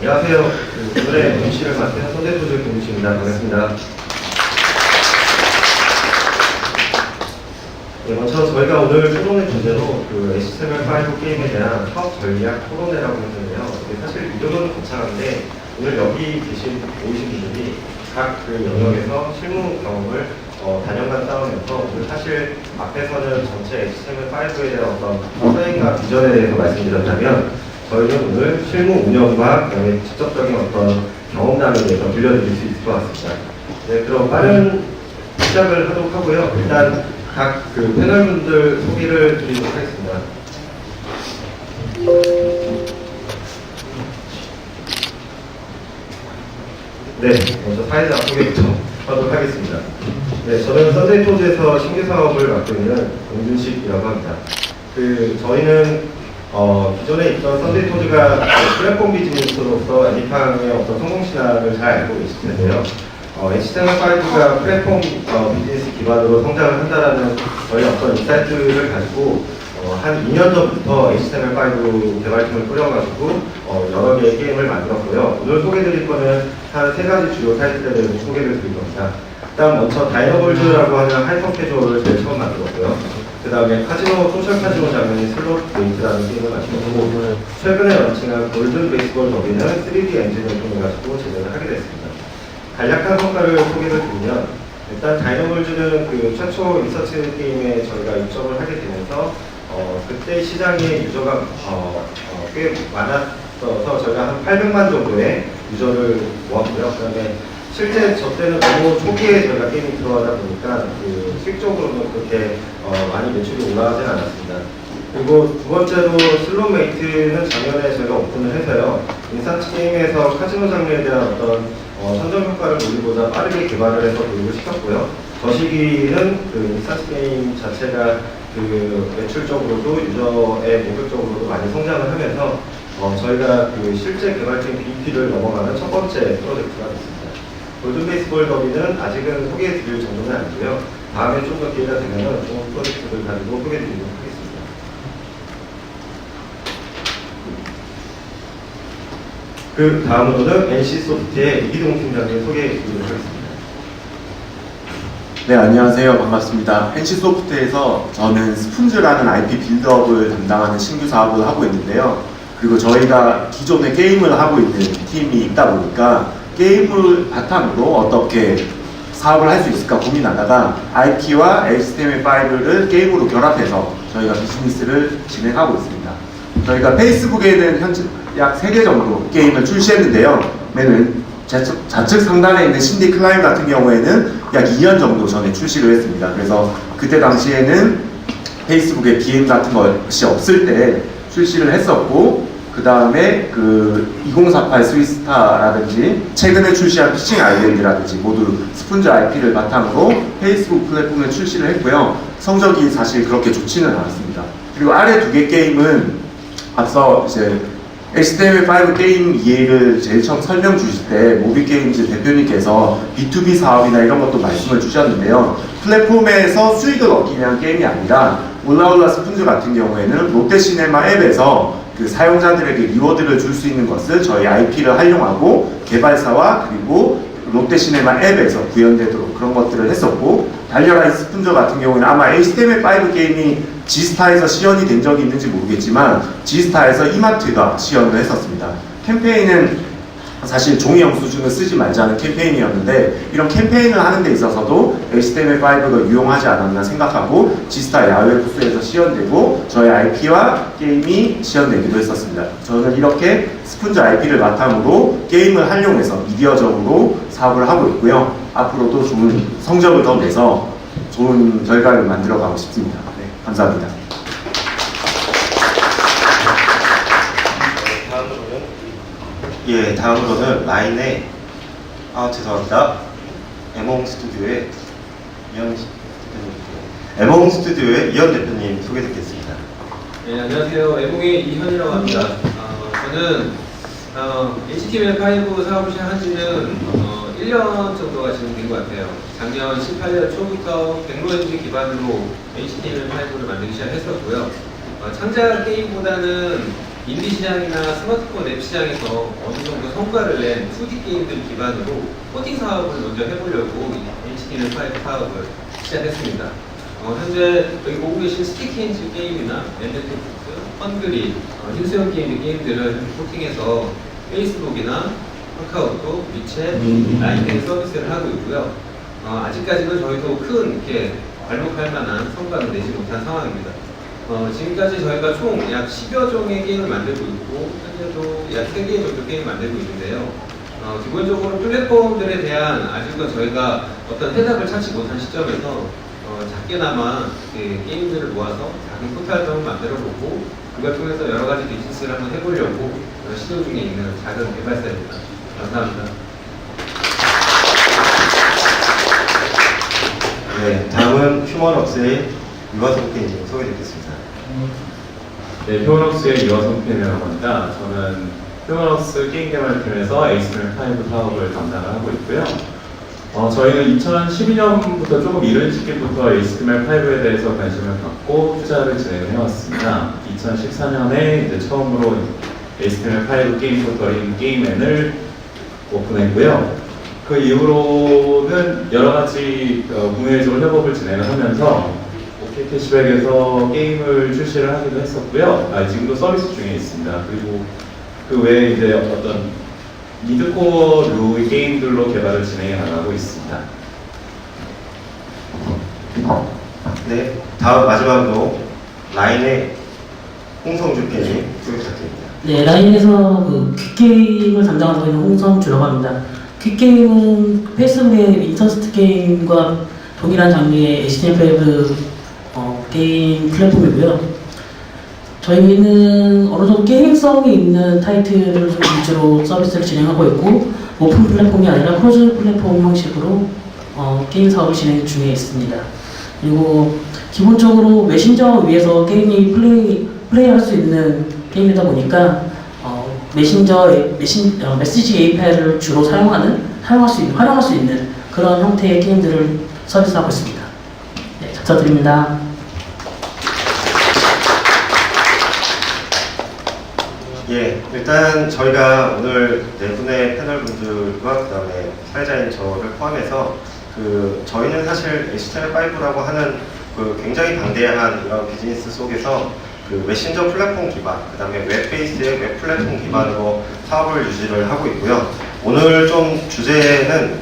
안녕하세요. 오늘의 MC를 맡은 선대토즈 김우식입니다. 반갑습니다. 네, 먼저 저희가 오늘 토론회 주제로 HTML5 게임에 대한 사업 전략 토론회라고 했는데요. 사실 이 정도는 괜찮은데 오늘 여기 오신 분들이 각 그 영역에서 실무 경험을 단연간 쌓으면서 오늘 사실 앞에서는 전체 HTML5에 대한 어떤 플레이과 비전에 대해서 말씀드렸다면 저희는 오늘 실무 운영과 그다음에 직접적인 어떤 경험담에 대해서 들려드릴 수 있을 것 같습니다. 네, 그럼 빠른 시작을 하도록 하고요. 일단 각 그 패널분들 소개를 드리도록 하겠습니다. 네, 먼저 사회자 소개부터 하도록 하겠습니다. 네, 저는 썬데이토즈에서 신규 사업을 맡고 있는 공준식이라고 합니다. 저희는 기존에 있던 썬데이토즈가 플랫폼 비즈니스로서 애니팡의 어떤 성공 신화를 잘 알고 계실 텐데요. HTML5가 플랫폼 비즈니스 기반으로 성장을 한다라는 저희 어떤 인사이트를 가지고 한 2년 전부터 HTML5 개발팀을 꾸려가지고 여러 개의 게임을 만들었고요. 오늘 소개드릴 거는 한 3가지 주요 타이틀에 소개를 드릴 겁니다. 일단 먼저 다이너볼즈라고 하는 하이퍼 캐주얼을 제일 처음 만들었고요. 그 다음에 카지노, 소셜 카지노 장면이 슬롯 베이스라는 게임을 만들었고, 최근에 런칭한 골든 베이스볼 더비는 3D 엔진을 통해 가지고 제작을 하게 됐습니다. 간략한 성과를 소개를 드리면, 일단 다이너볼즈는 최초 리서치 게임에 저희가 입점을 하게 되면서 그때 시장에 유저가 꽤 많았어서 저희가 한 800만 정도의 유저를 모았고요. 그다음에 실제 저 때는 너무 초기에 저희가 게임이 들어가다 보니까 수익적으로는 그렇게 많이 매출이 올라가진 않았습니다. 그리고 두 번째로 슬롯메이트는 작년에 저희가 오픈을 해서요. 인스턴트 게임에서 카지노 장르에 대한 어떤 선점 효과를 노리고자 빠르게 개발을 해서 도입을 시켰고요. 저 시기는 인스턴트 게임 자체가 매출적으로도 유저의 목격적으로도 많이 성장을 하면서 저희가 실제 개발팀 BP를 넘어가는 첫 번째 프로젝트가 됐습니다. 골든 베이스볼 더비는 아직은 소개해 드릴 정도는 아니고요. 다음에 좀 더 기회가 되면 좋은 프로젝트를 가지고 소개해 드리도록 하겠습니다. 그 다음으로는 NC소프트의 이기동 팀장님 소개해 드리도록 하겠습니다. 네, 안녕하세요. 반갑습니다. NC소프트에서 저는 스푼즈라는 IP 빌드업을 담당하는 신규 사업을 하고 있는데요. 그리고 저희가 기존에 게임을 하고 있는 팀이 있다 보니까 게임을 바탕으로 어떻게 사업을 할 수 있을까 고민하다가 IP와 HTML5를 게임으로 결합해서 저희가 비즈니스를 진행하고 있습니다. 저희가 페이스북에는 현재 약 3개 정도 게임을 출시했는데요. 맨 좌측 상단에 있는 신디 클라임 같은 경우에는 약 2년 정도 전에 출시를 했습니다. 그래서 그때 당시에는 페이스북에 BM 같은 것이 없을 때 출시를 했었고, 그 다음에 2048 스위스타라든지 최근에 출시한 피칭 아일랜드라든지 모두 스푼즈 IP를 바탕으로 페이스북 플랫폼에 출시를 했고요. 성적이 사실 그렇게 좋지는 않았습니다. 그리고 아래 2개 게임은 앞서 이제 HTML5 게임 이해를 제일 처음 설명 주실 때 모비게임즈 대표님께서 B2B 사업이나 이런 것도 말씀을 주셨는데요. 플랫폼에서 수익을 얻기 위한 게임이 아니라 올라올라 스푼즈 같은 경우에는 롯데시네마 앱에서 사용자들에게 리워드를 줄 수 있는 것을 저희 IP를 활용하고 개발사와 그리고 롯데시네마 앱에서 구현되도록 그런 것들을 했었고, 달려라 이 스푼저 같은 경우는 아마 HTML5 게임이 G스타에서 시연이 된 적이 있는지 모르겠지만 G스타에서 이마트가 시연을 했었습니다. 캠페인은 사실 종이 영수증을 쓰지 말자는 캠페인이었는데 이런 캠페인을 하는 데 있어서도 HTML5가 유용하지 않았나 생각하고 G스타 야외 부스에서 시연되고 저희 IP와 게임이 시연되기도 했었습니다. 저는 이렇게 스푼즈 IP를 바탕으로 게임을 활용해서 미디어적으로 사업을 하고 있고요. 앞으로도 좋은 성적을 더 내서 좋은 결과를 만들어 가고 싶습니다. 네, 감사합니다. 다음으로는 라인의 죄송합니다. 에몽 스튜디오의 이현 대표님 소개 듣겠습니다. 네, 안녕하세요. 에몽의 이현이라고 합니다. 저는 HTML5 사업을 시작한 지는 1년 정도가 지금 된 것 같아요. 작년 18년 초부터 백로엔진 기반으로 HTML5를 만들기 시작했었고요. 창작 게임보다는 인디 시장이나 스마트폰 앱 시장에서 어느 정도 성과를 낸 2D 게임들 기반으로 코딩 사업을 먼저 해보려고 HTML5 사업을 시작했습니다. 현재 여기 보고 계신 스티키인지 게임이나 엔드테크스, 펀그리, 흰수염 게임들을 코팅해서 페이스북이나 카카오톡, 위챗, 라인 등 서비스를 하고 있고요. 아직까지는 저희도 큰 이렇게 발목할 만한 성과를 내지 못한 상황입니다. 지금까지 저희가 총 약 10여 종의 게임을 만들고 있고 현재도 약 3개 정도 게임을 만들고 있는데요. 기본적으로 플랫폼들에 대한 아직은 저희가 어떤 해답을 찾지 못한 시점에서 작게나마 게임들을 모아서 작은 포탈점을 만들어보고 그걸 통해서 여러 가지 비즈니스를 한번 해보려고 시도 중에 있는 작은 개발사입니다. 감사합니다. 네, 다음은 휴먼업스의 유아성 PD님 소개드리겠습니다. 네, 휴먼업스의 유아성 PD라고 합니다. 저는 휴먼업스 게임 개발팀에서 HTML5 사업을 담당을 하고 있고요. 저희는 2012년부터 조금 이른 시기부터 HTML5에 대해서 관심을 갖고 투자를 진행을 해왔습니다. 2014년에 이제 처음으로 HTML5 게임 포털인 게임엔을 오픈했고요. 그 이후로는 여러 가지 국내외적으로 협업을 진행을 하면서 OK 캐시백에서 게임을 출시를 하기도 했었고요. 지금도 서비스 중에 있습니다. 그리고 그 외에 이제 어떤 미드코어 류의 게임들로 개발을 진행해 나가고 있습니다. 네, 다음 마지막으로 라인의 홍성주 PD님 소개 부탁드립니다. 네, 라인에서 그 퀵게임을 담당하고 있는 홍성주라고 합니다. 퀵게임은 페이스북의 인터스트 게임과 동일한 장르의 HTML5 게임 플랫폼이고요. 저희는 어느 정도 게임성이 있는 타이틀을 좀 위주로 서비스를 진행하고 있고 오픈 플랫폼이 아니라 크로즈 플랫폼 형식으로 게임 사업을 진행 중에 있습니다. 그리고 기본적으로 메신저 위에서 게임이 플레이할 수 있는 게임이다 보니까 메시지 API를 주로 활용할 수 있는 그런 형태의 게임들을 서비스하고 있습니다. 네, 감사드립니다. 예, 일단 저희가 오늘 네 분의 패널분들과 그 다음에 사회자인 저를 포함해서 저희는 사실 HTML5라고 하는 굉장히 방대한 이런 비즈니스 속에서 메신저 플랫폼 기반, 그 다음에 웹 베이스의 웹 플랫폼 기반으로 사업을 유지를 하고 있고요. 오늘 좀 주제는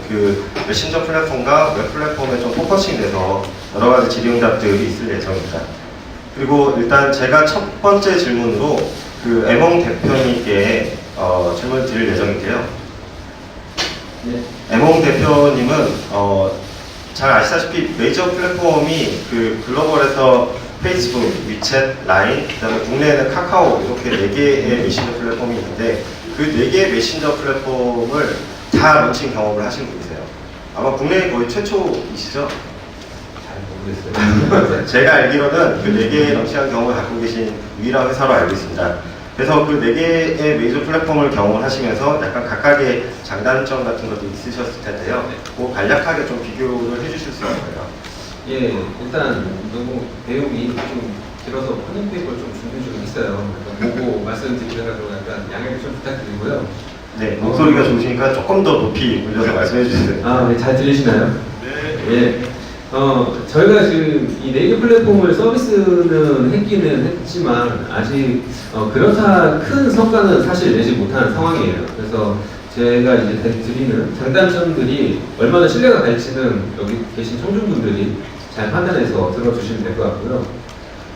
메신저 플랫폼과 웹 플랫폼에 좀 포커싱 돼서 여러 가지 질의응답들이 있을 예정입니다. 그리고 일단 제가 첫 번째 질문으로 에몽 대표님께 질문을 드릴 예정인데요. 네. 에몽 대표님은 잘 아시다시피 메이저 플랫폼이 글로벌에서 페이스북, 위챗, 라인, 그다음에 국내에는 카카오 이렇게 4개의 메신저 플랫폼이 있는데 그 4개의 메신저 플랫폼을 다 런칭 경험을 하신 분이세요. 아마 국내에 거의 최초이시죠? 잘 모르겠어요. 제가 알기로는 그 4개의 런칭한 경험을 갖고 계신 유일한 회사로 알고 있습니다. 그래서 그 4개의 메이저 플랫폼을 경험을 하시면서 약간 각각의 장단점 같은 것도 있으셨을 텐데요. 뭐 간략하게 좀 비교를 해주실 수 있을까요? 예, 일단 너무 내용이 좀 길어서 커닝페이퍼를 좀 준비 좀 했어요. 보고 말씀드리느라고 약간 양해를 좀 부탁드리고요. 네, 목소리가 좋으시니까 조금 더 높이 올려서 말씀해 주세요. 네, 잘 들리시나요? 네. 예. 저희가 지금 이 4개 플랫폼을 서비스는 했기는 했지만 아직 그렇다 큰 성과는 사실 내지 못한 상황이에요. 그래서 제가 이제 드리는 장단점들이 얼마나 신뢰가 갈지는 여기 계신 청중분들이 잘 판단해서 들어주시면 될 것 같고요.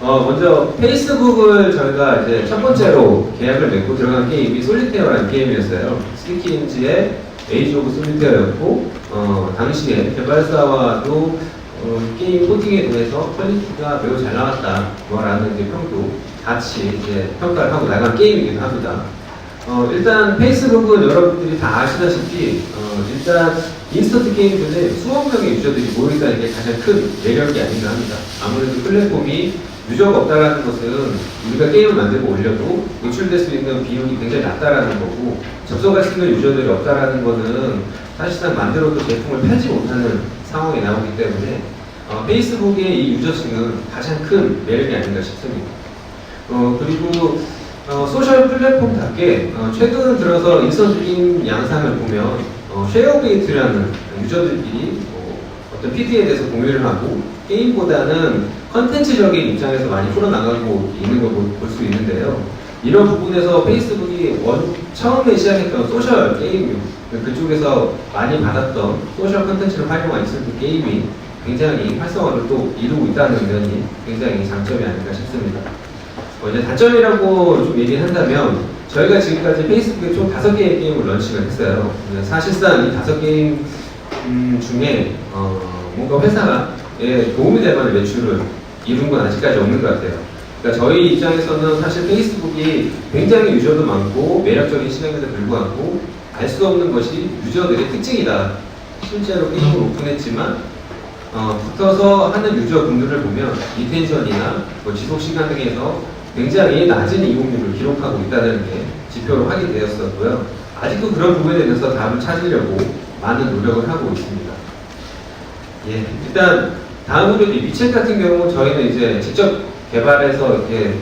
먼저 페이스북을 저희가 이제 첫 번째로 계약을 맺고 들어간 게임이 솔리테어라는 게임이었어요. 스티키인지의 에이지 오브 솔리테어였고 당시에 개발사와도 게임 코팅에 대해서 퀄리티가 매우 잘 나왔다 라는 이제 평도 같이 이제 평가를 하고 나간 게임이기도 합니다. 일단 페이스북은 여러분들이 다 아시다시피 일단 인스턴트 게임들에 수억 명의 유저들이 모여있다는 게 가장 큰 매력이 아닌가 합니다. 아무래도 플랫폼이 유저가 없다라는 것은 우리가 게임을 만들고 올려도 노출될 수 있는 비용이 굉장히 낮다라는 거고 접속할 수 있는 유저들이 없다라는 거는 사실상 만들어도 제품을 팔지 못하는 상황이 나오기 때문에 페이스북의 이 유저층은 가장 큰 매력이 아닌가 싶습니다. 그리고 소셜 플랫폼답게 최근 들어서 인스턴트 게임 양상을 보면 쉐어베이트라는 유저들끼리 어떤 PD에 대해서 공유를 하고 게임보다는 컨텐츠적인 입장에서 많이 풀어나가고 있는 걸 볼 수 있는데요. 이런 부분에서 페이스북이 처음에 시작했던 소셜 게임 그쪽에서 많이 받았던 소셜 컨텐츠를 활용한 인스턴트 게임이 굉장히 활성화를 또 이루고 있다는 면이 굉장히 장점이 아닌가 싶습니다. 이제 단점이라고 좀 얘기를 한다면 저희가 지금까지 페이스북에 총 5개의 게임을 런칭을 했어요. 사실상 이 5게임 중에 뭔가 회사가 도움이 될 만한 매출을 이룬 건 아직까지 없는 것 같아요. 그러니까 저희 입장에서는 사실 페이스북이 굉장히 유저도 많고 매력적인 시장에도 불구하고 알 수 없는 것이 유저들의 특징이다. 실제로 게임을 오픈했지만 붙어서 하는 유저분들을 보면 리텐션이나 지속 시간 등에서 굉장히 낮은 이용률을 기록하고 있다는 게 지표로 확인되었었고요. 아직도 그런 부분에 대해서 답을 찾으려고 많은 노력을 하고 있습니다. 예, 일단 다음으로 미첼 같은 경우 저희는 이제 직접 개발해서 이렇게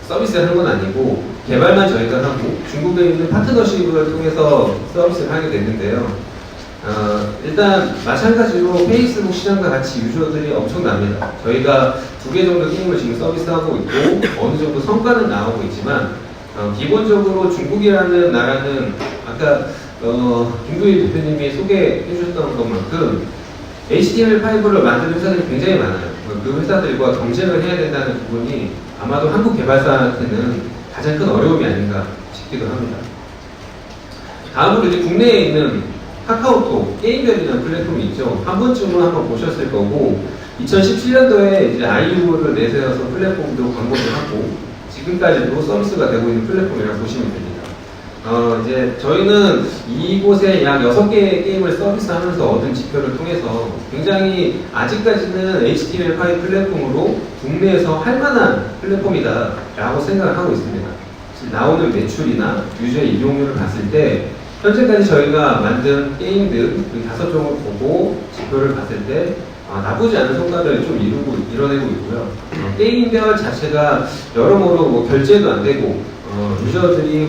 서비스를 하는 건 아니고 개발만 저희가 하고 중국에 있는 파트너십을 통해서 서비스를 하게 됐는데요. 일단 마찬가지로 페이스북 시장과 같이 유저들이 엄청납니다. 저희가 2개 정도 게임을 지금 서비스하고 있고 어느 정도 성과는 나오고 있지만 기본적으로 중국이라는 나라는 아까 김두일 대표님이 소개해 주셨던 것만큼 HTML5를 만드는 회사들이 굉장히 많아요. 그 회사들과 경쟁을 해야 된다는 부분이 아마도 한국 개발사한테는 가장 큰 어려움이 아닌가 싶기도 합니다. 다음으로 이제 국내에 있는 카카오톡 게임별이라는 플랫폼이 있죠. 한 번쯤은 한번 보셨을 거고 2017년도에 이제 아이유를 내세워서 플랫폼도 광고를 하고 지금까지도 서비스가 되고 있는 플랫폼이라고 보시면 됩니다. 이제 저희는 이곳에 약 6개의 게임을 서비스하면서 얻은 지표를 통해서 굉장히 아직까지는 HTML5 플랫폼으로 국내에서 할만한 플랫폼이다 라고 생각을 하고 있습니다. 나오는 매출이나 유저의 이용률을 봤을 때 현재까지 저희가 만든 게임들 5종을 보고 지표를 봤을 때 나쁘지 않은 성과를 좀 이뤄내고 있고요. 게임별 자체가 여러모로 뭐 결제도 안 되고 유저들이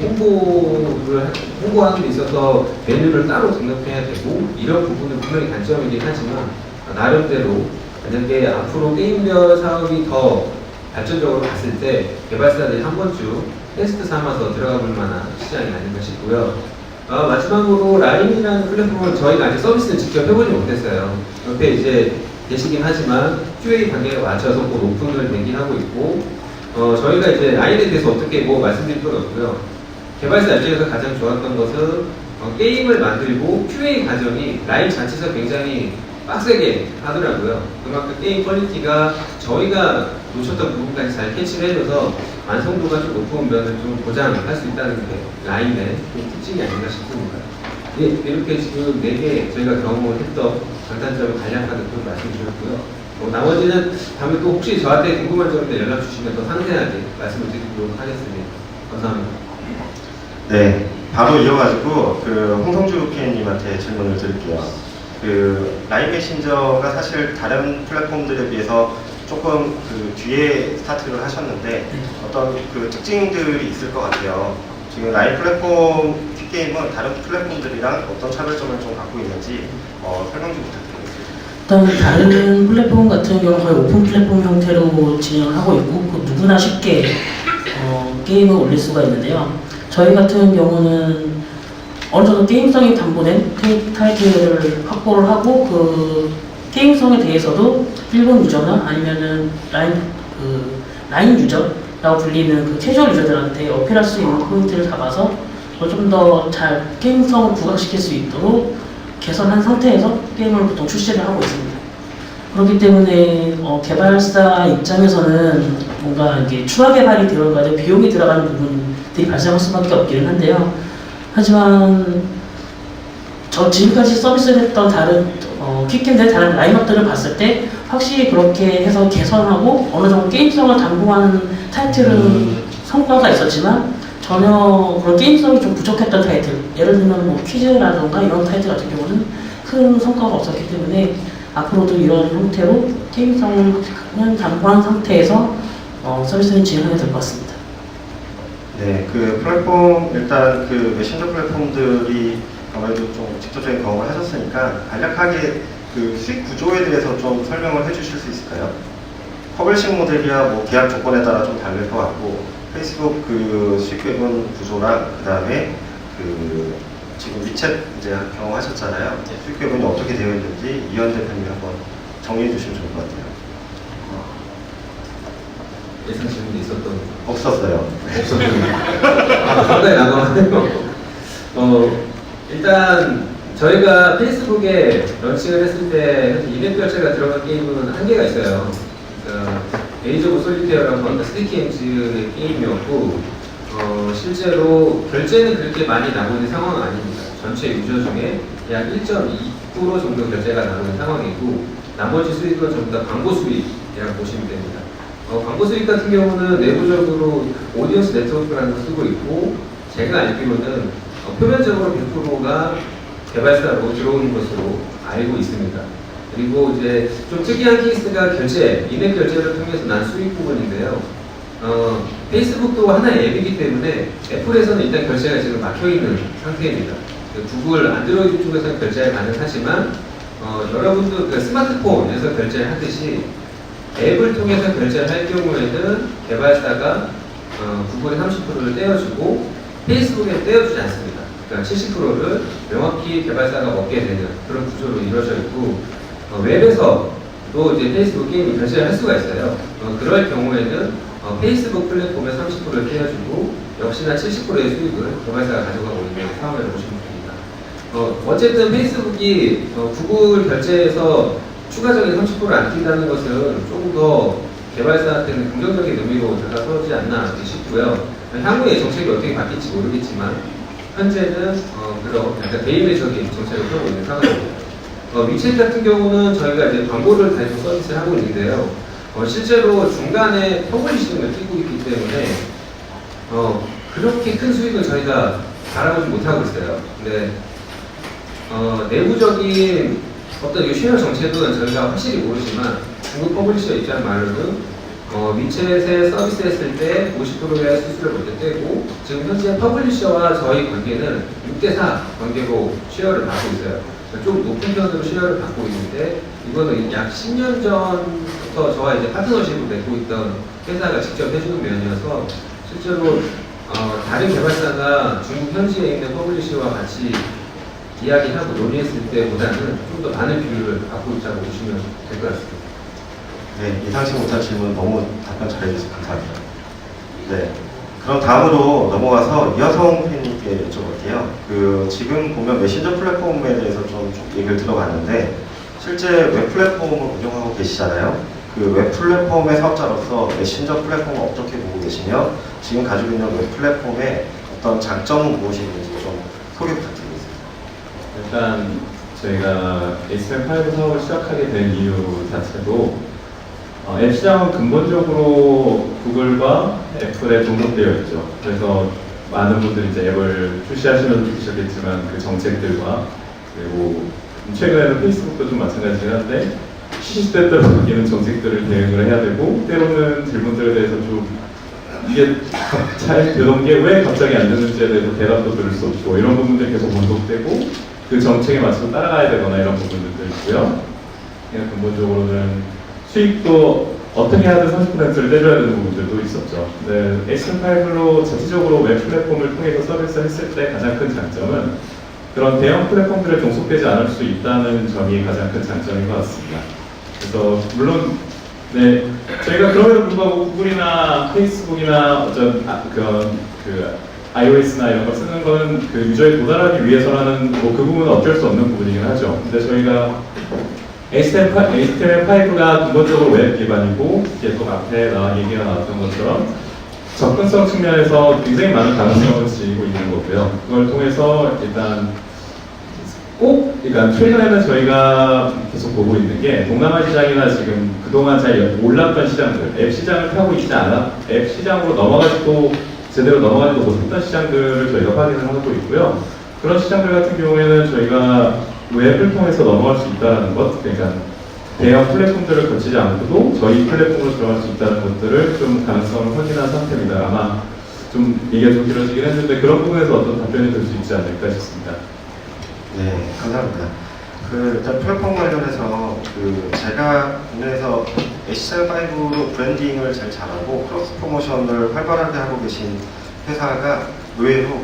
홍보하는 데 있어서 메뉴를 따로 등록해야 되고 이런 부분은 분명히 단점이긴 하지만 나름대로 만약에 앞으로 게임별 사업이 더 발전적으로 갔을 때 개발사들이 한 번쯤 테스트 삼아서 들어가 볼 만한 시장이 아닌가 싶고요. 마지막으로 라인이라는 플랫폼은 저희가 아직 서비스는 직접 해보지 못했어요. 옆에 이제 계시긴 하지만 QA 단계에 맞춰서 곧 오픈을 대기하고 있고 저희가 이제 라인에 대해서 어떻게 뭐 말씀드릴 건 없고요. 개발사 입장에서 가장 좋았던 것은 게임을 만들고 QA 과정이 라인 자체에서 굉장히 빡세게 하더라고요. 그만큼 게임 퀄리티가 저희가 놓쳤던 부분까지 잘 캐치를 해줘서 완성도가 좀 높은 면을 좀 보장할 수 있다는 게 라인의 특징이 아닌가 싶습니다. 예, 이렇게 지금 4개 저희가 경험을 했던 장단점을 간략하게 좀 말씀 주셨고요. 나머지는 다음에 또 혹시 저한테 궁금한 점인데 연락 주시면 더 상세하게 말씀을 드리도록 하겠습니다. 감사합니다. 네, 바로 이어가지고 홍성주 PM님한테 질문을 드릴게요. 라인 메신저가 사실 다른 플랫폼들에 비해서 조금 뒤에 스타트를 하셨는데 어떤 특징들이 있을 것 같아요. 지금 라인 플랫폼 킥게임은 다른 플랫폼들이랑 어떤 차별점을 좀 갖고 있는지 설명 좀 부탁드리겠습니다. 일단 다른 플랫폼 같은 경우는 거의 오픈 플랫폼 형태로 진행을 하고 있고 누구나 쉽게 게임을 올릴 수가 있는데요. 저희 같은 경우는 어느 정도 게임성이 담보된 타이틀을 확보를 하고 그 게임성에 대해서도 일본 유저나 아니면은 라인 유저라고 불리는 그 캐주얼 유저들한테 어필할 수 있는 포인트를 잡아서 좀 더 잘 게임성을 부각시킬 수 있도록 개선한 상태에서 게임을 보통 출시를 하고 있습니다. 그렇기 때문에 개발사 입장에서는 뭔가 이게 추가 개발이 들어가야 비용이 들어가는 부분들이 발생할 수밖에 없기는 한데요. 하지만 저 지금까지 서비스를 했던 다른 퀵게임들의 다른 라인업들을 봤을 때 확실히 그렇게 해서 개선하고 어느 정도 게임성을 담보하는 타이틀은 성과가 있었지만 전혀 그런 게임성이 좀 부족했던 타이틀, 예를 들면 뭐 퀴즈라던가 이런 타이틀 같은 경우는 큰 성과가 없었기 때문에 앞으로도 이런 형태로 게임성을 담보한 상태에서 서비스를 진행하게 될 것 같습니다. 네, 그 플랫폼, 일단 그 메신저 플랫폼들이 아무래도 좀 직접적인 경험을 하셨으니까 간략하게 그 수익 구조에 대해서 좀 설명을 해주실 수 있을까요? 퍼블리싱 모델이야 뭐 계약 조건에 따라 좀 다를 것 같고, 페이스북 그 수익 배분 구조랑 그 다음에 그 지금 위챗 이제 경험하셨잖아요. 수익 배분이 어떻게 되어 있는지 이현 대표님이 한번 정리해 주시면 좋을 것 같아요. 예상 질문이 있었던 없었어요. 없었군요. 상당히 난감하네요. 일단 저희가 페이스북에 런칭을 했을 때 이벤트 결제가 들어간 게임은 한계가 있어요. 에이즈 오브 솔리테어라고 하는 3K엠즈의 게임이었고, 실제로 결제는 그렇게 많이 나오는 상황은 아닙니다. 전체 유저 중에 약 1.2% 정도 결제가 나오는 상황이고, 나머지 수익은 전부 다 광고 수익이라고 보시면 됩니다. 광고 수익 같은 경우는 내부적으로 오디언스 네트워크라는 걸 쓰고 있고, 제가 알기로는 표면적으로 100%가 개발사로 들어오는 것으로 알고 있습니다. 그리고 이제 좀 특이한 케이스가 결제, 인앱 결제를 통해서 난 수익 부분인데요. 페이스북도 하나의 앱이기 때문에 애플에서는 일단 결제가 지금 막혀있는 상태입니다. 구글, 안드로이드 쪽에서는 결제가 가능하지만 여러분도 그 스마트폰에서 결제를 하듯이 앱을 통해서 결제를 할 경우에는 개발사가 구글의 30%를 떼어주고 페이스북에 떼어주지 않습니다. 그러니까 70%를 명확히 개발사가 먹게 되는 그런 구조로 이루어져 있고, 웹에서도 이제 페이스북 게임이 결제를 할 수가 있어요. 그럴 경우에는 페이스북 플랫폼에 30%를 떼어주고 역시나 70%의 수익을 개발사가 가져가고 있는 상황을 보시면 됩니다. 어쨌든 페이스북이 구글 결제에서 추가적인 30%를 안 뛴다는 것은 조금 더 개발사한테는 긍정적인 의미로 다가서지 않나 싶고요. 향후에 정책이 어떻게 바뀔지 모르겠지만 현재는 그런 약간 대인배적인 정책을 펴고 있는 상황입니다. 위챗 같은 경우는 저희가 이제 광고를 달고 서비스를 하고 있는데요. 실제로 중간에 퍼블리싱을 끼고 있기 때문에 그렇게 큰 수익을 저희가 바라보지 못하고 있어요. 근데 내부적인 어떤 이 쉐어 정책은 저희가 확실히 모르지만 중국 퍼블리셔 입장 말로는 위챗에 서비스 했을 때 50%의 수수료를 먼저 떼고 지금 현재 퍼블리셔와 저희 관계는 6대4 관계로 쉐어를 받고 있어요. 좀 높은 편으로 쉐어를 받고 있는데 이거는 약 10년 전부터 저와 이제 파트너십을 맺고 있던 회사가 직접 해주는 면이어서 실제로 다른 개발사가 중국 현지에 있는 퍼블리셔와 같이 이야기하고 논의했을 때보다는 좀 더 많은 비율을 갖고 있다고 보시면 될 것 같습니다. 네, 예상치 못한 질문 너무 답변 잘해주셔서 감사합니다. 네, 그럼 다음으로 넘어가서 이하성 팬님께 여쭤볼게요. 그 지금 보면 메신저 플랫폼에 대해서 좀 얘기를 들어봤는데 실제 웹 플랫폼을 운영하고 계시잖아요. 그 웹 플랫폼의 사업자로서 메신저 플랫폼을 어떻게 보고 계시며 지금 가지고 있는 웹 플랫폼의 어떤 장점은 무엇이 있는지 좀 소개 부탁드리겠습니다. 일단 저희가 HTML5 사업을 시작하게 된 이유 자체도 앱 시장은 근본적으로 구글과 애플에 등록되어 있죠. 그래서 많은 분들이 이제 앱을 출시하시면서 느끼셨겠지만 그 정책들과 그리고 최근에는 페이스북도 좀 마찬가지긴 한데 시시때때로 바뀌는 정책들을 대응을 해야 되고 때로는 질문들에 대해서 좀 이게 잘 되던 게 왜 갑자기 안 되는지에 대해서 대답도 들을 수 없고 이런 부분들이 계속 반복되고 그 정책에 맞춰서 따라가야 되거나 이런 부분들도 있고요. 그냥 근본적으로는 수익도 어떻게 하든 30%를 떼줘야 되는 부분들도 있었죠. 네, HTML5로 전체적으로 웹 플랫폼을 통해서 서비스를 했을 때 가장 큰 장점은 그런 대형 플랫폼들에 종속되지 않을 수 있다는 점이 가장 큰 장점인 것 같습니다. 그래서 물론 네, 저희가 그럼에도 불구하고 구글이나 페이스북이나 어떤 그 iOS나 이런 걸 쓰는 거는 그 유저에 도달하기 위해서라는 뭐 그 부분은 어쩔 수 없는 부분이긴 하죠. 근데 저희가 HTML5가 근본적으로 웹 기반이고 계속 앞에 얘기가 나왔던 것처럼 접근성 측면에서 굉장히 많은 가능성을 지니고 있는 거고요. 그걸 통해서 일단 그러니까 최근에는 저희가 계속 보고 있는 게 동남아 시장이나 지금 그동안 잘 몰랐던 시장들, 앱 시장을 타고 있지 않아 앱 시장으로 제대로 넘어가지도 못했던 시장들을 저희가 확인을 하고 있고요. 그런 시장들 같은 경우에는 저희가 웹을 통해서 넘어갈 수 있다는 것, 그러니까 대형 플랫폼들을 거치지 않고도 저희 플랫폼으로 들어갈 수 있다는 것들을 좀 가능성을 확인한 상태입니다. 아마 좀 얘기가 좀 길어지긴 했는데 그런 부분에서 어떤 답변이 될 수 있지 않을까 싶습니다. 네, 감사합니다. 일단 플랫폼 관련해서 제가 국내에서 HCL5 브랜딩을 제일 잘하고 크로스 프로모션을 활발하게 하고 계신 회사가 의외로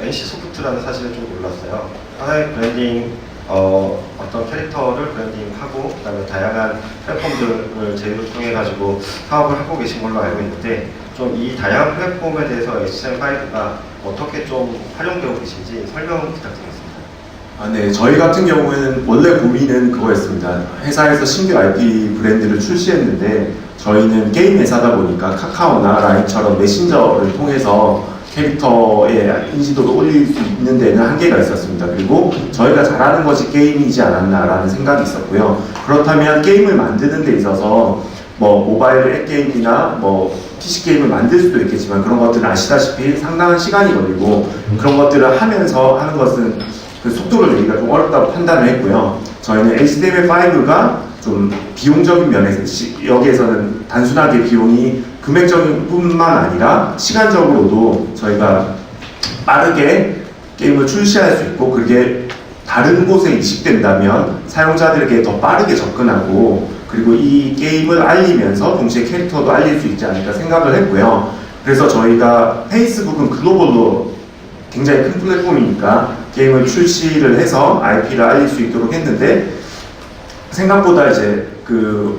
NC소프트라는 사실을 좀 몰랐어요. 하나의 브랜딩, 어떤 캐릭터를 브랜딩하고 그다음에 다양한 플랫폼들을 제휴를 통해 가지고 사업을 하고 계신 걸로 알고 있는데 좀 이 다양한 플랫폼에 대해서 HCL5가 어떻게 좀 활용되고 계신지 설명 부탁드리겠습니다. 네. 저희 같은 경우에는 원래 고민은 그거였습니다. 회사에서 신규 IP 브랜드를 출시했는데 저희는 게임 회사다 보니까 카카오나 라인처럼 메신저를 통해서 캐릭터의 인지도를 올릴 수 있는 데는 한계가 있었습니다. 그리고 저희가 잘하는 것이 게임이지 않았나라는 생각이 있었고요. 그렇다면 게임을 만드는 데 있어서 뭐 모바일 앱 게임이나 뭐 PC 게임을 만들 수도 있겠지만 그런 것들은 아시다시피 상당한 시간이 걸리고 그런 것들을 하면서 하는 것은 그 속도를 내기가 좀 어렵다고 판단을 했고요. 저희는 HTML5가 좀 비용적인 면에서 여기에서는 단순하게 비용이 금액적인 뿐만 아니라 시간적으로도 저희가 빠르게 게임을 출시할 수 있고 그게 다른 곳에 이식된다면 사용자들에게 더 빠르게 접근하고 그리고 이 게임을 알리면서 동시에 캐릭터도 알릴 수 있지 않을까 생각을 했고요. 그래서 저희가 페이스북은 글로벌로 굉장히 큰 플랫폼이니까 게임을 출시를 해서 IP를 알릴 수 있도록 했는데 생각보다 이제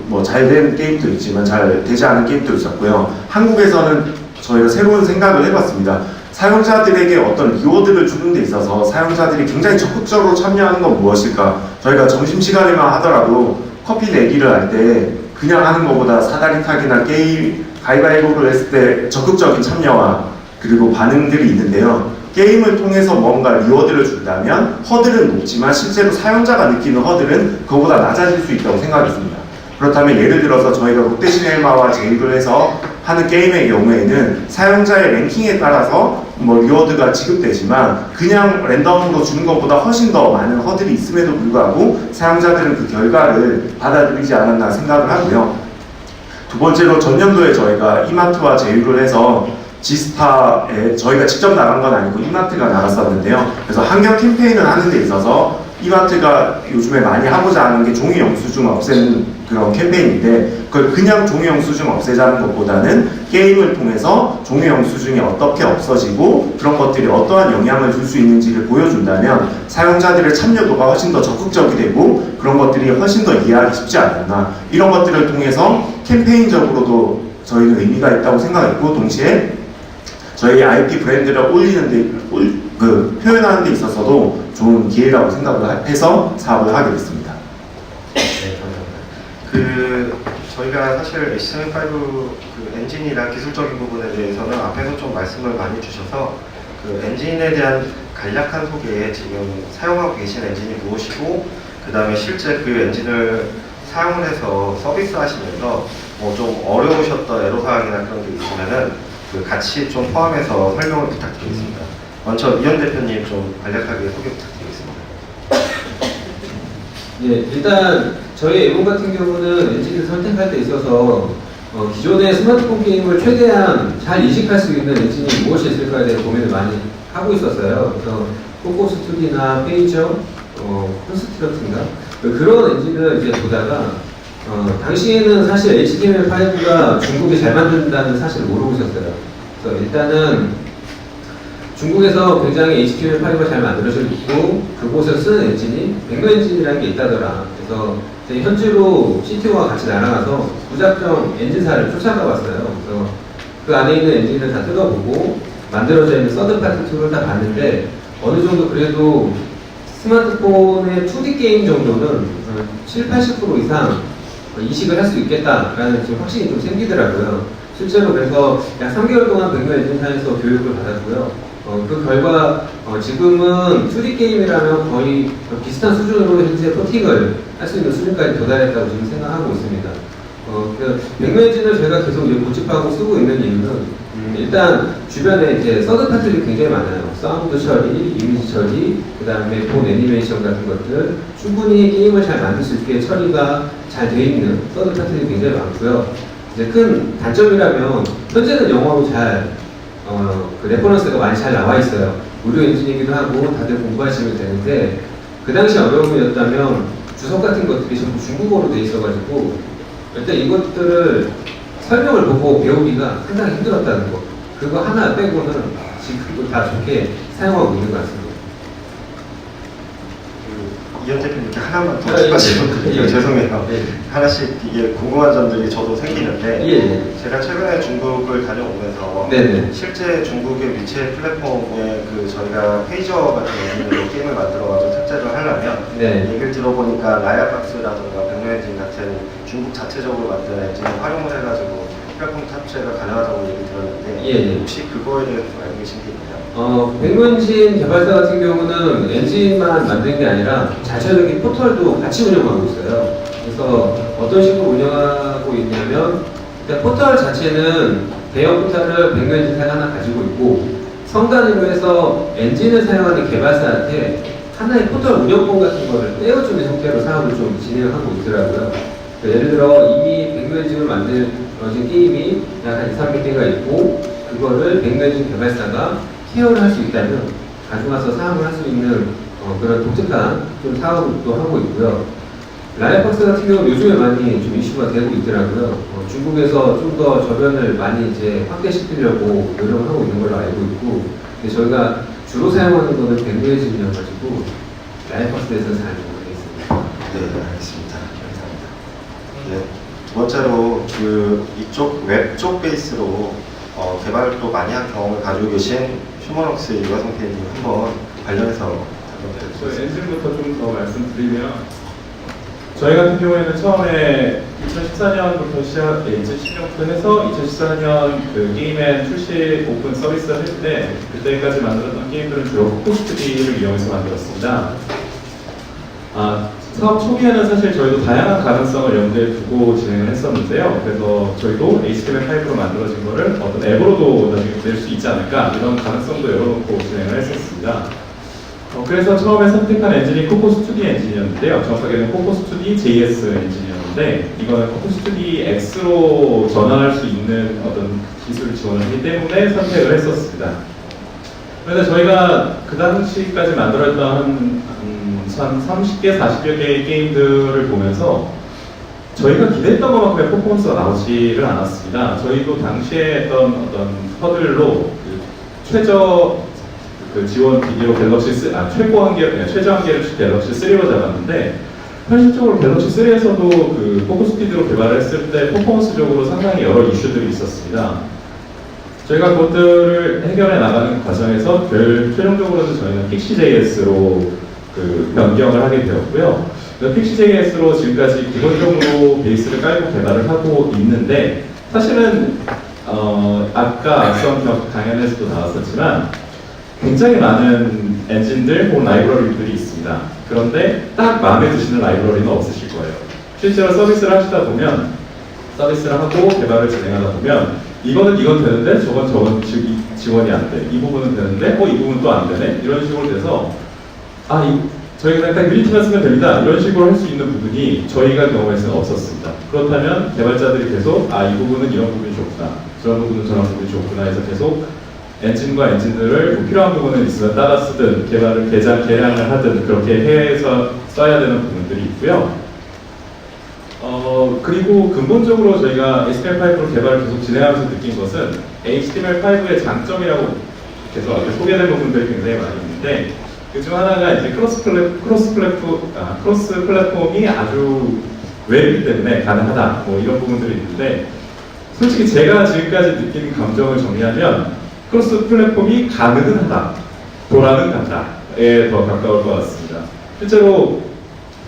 뭐 잘된 게임도 있지만 잘 되지 않은 게임도 있었고요. 한국에서는 저희가 새로운 생각을 해봤습니다. 사용자들에게 어떤 리워드를 주는 데 있어서 사용자들이 굉장히 적극적으로 참여하는 건 무엇일까? 저희가 점심시간에만 하더라도 커피 내기를 할 때 그냥 하는 것보다 사다리 타기나 게임 가위바위보를 했을 때 적극적인 참여와 그리고 반응들이 있는데요. 게임을 통해서 뭔가 리워드를 준다면 허들은 높지만 실제로 사용자가 느끼는 허들은 그거보다 낮아질 수 있다고 생각했습니다. 그렇다면 예를 들어서 저희가 롯데시네마와 제휴를 해서 하는 게임의 경우에는 사용자의 랭킹에 따라서 뭐 리워드가 지급되지만 그냥 랜덤으로 주는 것보다 훨씬 더 많은 허들이 있음에도 불구하고 사용자들은 그 결과를 받아들이지 않았나 생각을 하고요. 두 번째로 전년도에 저희가 이마트와 제휴를 해서 지스타에 저희가 직접 나간 건 아니고 이마트가 나갔었는데요. 그래서 환경 캠페인을 하는 데 있어서 이마트가 요즘에 많이 하고자 하는 게 종이 영수증 없애는 그런 캠페인인데 그걸 그냥 종이 영수증 없애자는 것보다는 게임을 통해서 종이 영수증이 어떻게 없어지고 그런 것들이 어떠한 영향을 줄 수 있는지를 보여준다면 사용자들의 참여도가 훨씬 더 적극적이 되고 그런 것들이 훨씬 더 이해하기 쉽지 않았나 이런 것들을 통해서 캠페인적으로도 저희는 의미가 있다고 생각했고 동시에 저희 IP 브랜드를 표현하는 데 있어서도 좋은 기회라고 생각을 해서 사업을 하게 됐습니다. 네, 감사합니다. 저희가 사실 HTML5 엔진이나 기술적인 부분에 대해서는 앞에서 좀 말씀을 많이 주셔서 엔진에 대한 간략한 소개, 지금 사용하고 계신 엔진이 무엇이고, 그 다음에 실제 그 엔진을 사용을 해서 서비스 하시면서 뭐 좀 어려우셨던 애로사항이나 그런 게 있으면은 같이 좀 포함해서 설명을 부탁드리겠습니다. 먼저 이현 대표님 좀 간략하게 소개 부탁드리겠습니다. 네, 일단 저희 앨범 같은 경우는 엔진을 선택할 때 있어서 기존의 스마트폰 게임을 최대한 잘 이식할 수 있는 엔진이 무엇이 있을까에 대해 고민을 많이 하고 있었어요. 그래서 코코스투디나 페이저, 콘스트럭트인가 그런 엔진을 이제 보다가 당시에는 사실 HTML5가 중국이 잘 만든다는 사실을 모르고 있었어요. 그래서 일단은 중국에서 굉장히 HTML5가 잘 만들어져 있고 그곳에서 쓰는 엔진이 백로 엔진이라는 게 있다더라. 그래서 현지로 CTO와 같이 날아가서 무작정 엔진사를 쫓아가 봤어요. 그래서 그 안에 있는 엔진을 다 뜯어보고 만들어져 있는 서드파티 툴을 다 봤는데 어느 정도 그래도 스마트폰의 2D 게임 정도는 70~80% 이상 이식을 할 수 있겠다라는 지금 확신이 좀 생기더라고요. 실제로 그래서 약 3개월 동안 백로 엔진사에서 교육을 받았고요. 그 결과 지금은 2D 게임이라면 거의 비슷한 수준으로 현재 포팅을 할 수 있는 수준까지 도달했다고 지금 생각하고 있습니다. 백로 엔진을 저희가 계속 이제 고집하고 쓰고 있는 이유는 일단 주변에 이제 서드 파트들이 굉장히 많아요. 사운드 처리, 이미지 처리, 그 다음에 본 애니메이션 같은 것들 충분히 게임을 잘 만들 수 있게 처리가 잘 되어 있는 서드 파트들이 굉장히 많고요. 이제 큰 단점이라면 현재는 영어로 잘 그 레퍼런스가 많이 잘 나와 있어요. 무료 엔진이기도 하고 다들 공부하시면 되는데 그 당시 어려움이었다면 주석 같은 것들이 전부 중국어로 돼 있어가지고 일단 이것들을 설명을 보고 배우기가 상당히 힘들었다는 거. 그거 하나 빼고는 지금도 다 좋게 사용하고 있는 것 같습니다. 이현 대표님께 하나만 더 아, 예. 추가드리면 예. 죄송해요. 예. 하나씩 이게 궁금한 점들이 저도 생기는데 예. 제가 최근에 중국을 다녀오면서 네네. 실제 중국의 위챗 플랫폼에 저희가 페이저 같은 게임을 만들어가지고 삭제를 하려면 네. 얘기를 들어보니까 라이아박스라든가 백로엔진 같은 중국 자체적으로 만든 엔진을 활용을 해가지고 플랫폼 탑재가 가능하다고 얘기 들었는데 예. 혹시 그거에 대해서 좀 알고 계신 게 있나요? 백문진 개발사 같은 경우는 엔진만 만드는 게 아니라 자체적인 포털도 같이 운영하고 있어요. 그래서 어떤 식으로 운영하고 있냐면 일단 포털 자체는 대형 포털을 백문진사가 하나 가지고 있고 성단위로 해서 엔진을 사용하는 개발사한테 하나의 포털 운영권 같은 거를 떼어주는 형태로 사업을 좀 진행하고 있더라고요. 예를 들어 이미 백문진을 만들어진 게임이 약 한 2, 300개가 있고 그거를 백문진 개발사가 케어를 할 수 있다면 가져가서 사업을 할 수 있는 그런 독특한 좀 사업도 하고 있고요. 라이아박스 같은 경우는 요즘에 많이 좀 이슈가 되고 있더라고요. 중국에서 좀 더 저변을 많이 이제 확대시키려고 노력을 하고 있는 걸로 알고 있고, 근데 저희가 주로 사용하는 거는 백뮤에진이어가지고 라이아박스에서 잘 모르겠습니다. 네, 알겠습니다. 감사합니다. 네, 두 번째로 이쪽 웹 쪽 베이스로 개발도 많이 한 경험을 가지고 계신 휴먼웍스의 유가성 PD님 한번 관련해서 답변 저희 부탁드리겠습니다. 엔진부터 좀 더 말씀드리면 저희 같은 경우에는 처음에 2014년부터 2010년부터 해서 2014년 그 게임의 출시 오픈 서비스를 할 때 그때까지 만들었던 게임들은 주로 코코스트리를 이용해서 만들었습니다. 사업 초기에는 사실 저희도 다양한 가능성을 염두에 두고 진행을 했었는데요. 그래서 저희도 HTML5로 만들어진 거를 어떤 앱으로도 나중에 낼 수 있지 않을까 이런 가능성도 열어놓고 진행을 했었습니다. 그래서 처음에 선택한 엔진이 코코스투디 엔진이었는데요. 정확하게는 코코스투디 JS 엔진이었는데 이거는 코코스투디 X로 전환할 수 있는 어떤 기술을 지원하기 때문에 선택을 했었습니다. 그런데 저희가 그 당시까지 만들었던 한 30개, 40여 개의 게임들을 보면서 저희가 기대했던 것만큼의 퍼포먼스가 나오지를 않았습니다. 저희도 당시에 했던 어떤 허들로 지원 비디오 갤럭시 최고 한계, 최저 한계를 갤럭시 3로 잡았는데 현실적으로 갤럭시 3에서도 그 포커스피드로 개발을 했을 때 퍼포먼스적으로 상당히 여러 이슈들이 있었습니다. 저희가 그것들을 해결해 나가는 과정에서 최종적으로는 저희는 픽시.js로 변경을 하게 되었고요. 픽시.js로 지금까지 기본적으로 베이스를 깔고 개발을 하고 있는데 사실은 아까 앞선 강연에서도 나왔었지만 굉장히 많은 엔진들 혹은 라이브러리들이 있습니다. 그런데 딱 마음에 드시는 라이브러리는 없으실 거예요. 실제로 서비스를 하시다 보면 서비스를 하고 개발을 진행하다 보면 이건 되는데 저건 지원이 안 돼. 이 부분은 되는데 이 부분 또 안 되네. 이런 식으로 돼서 저희가 그냥 유니티만 쓰면 됩니다. 이런 식으로 할 수 있는 부분이 저희가 경험에서는 없었습니다. 그렇다면 개발자들이 계속 이 부분은 이런 부분이 좋구나. 저런 부분은 저런 부분이 좋구나 해서 계속 엔진과 엔진들을 필요한 부분은 있으면 따라 쓰든 개발을 개량을 하든 그렇게 해서 써야 되는 부분들이 있고요. 그리고 근본적으로 저희가 HTML5로 개발을 계속 진행하면서 느낀 것은 HTML5의 장점이라고 계속 앞에 소개된 부분들이 굉장히 많이 있는데 그중 하나가 이제 크로스 플랫폼이 아주 웹이기 때문에 가능하다 이런 부분들이 있는데 솔직히 제가 지금까지 느낀 감정을 정리하면 크로스 플랫폼이 가능은 하다, 도라는 간다에 더 가까울 것 같습니다. 실제로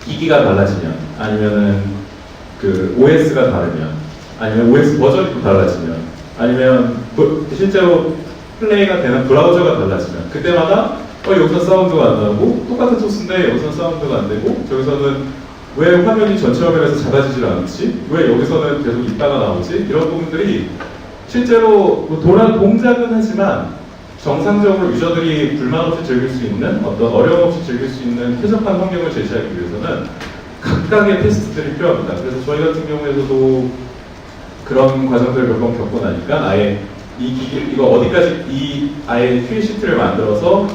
기기가 달라지면 아니면은 OS가 다르면 아니면 OS 버전이 또 달라지면 아니면 실제로 플레이가 되는 브라우저가 달라지면 그때마다 여기서 사운드가 안 나오고 똑같은 소스인데 여기서 사운드가 안 되고 저기서는 왜 화면이 전체 화면에서 작아지질 않지? 왜 여기서는 계속 있다가 나오지? 이런 부분들이 실제로 동작은 하지만 정상적으로 유저들이 불만 없이 즐길 수 있는 어떤 어려움 없이 즐길 수 있는 쾌적한 환경을 제시하기 위해서는 각각의 테스트들이 필요합니다. 그래서 저희 같은 경우에서도 그런 과정들을 몇 번 겪고 나니까 아예 이거 어디까지 아예 큐 시트를 만들어서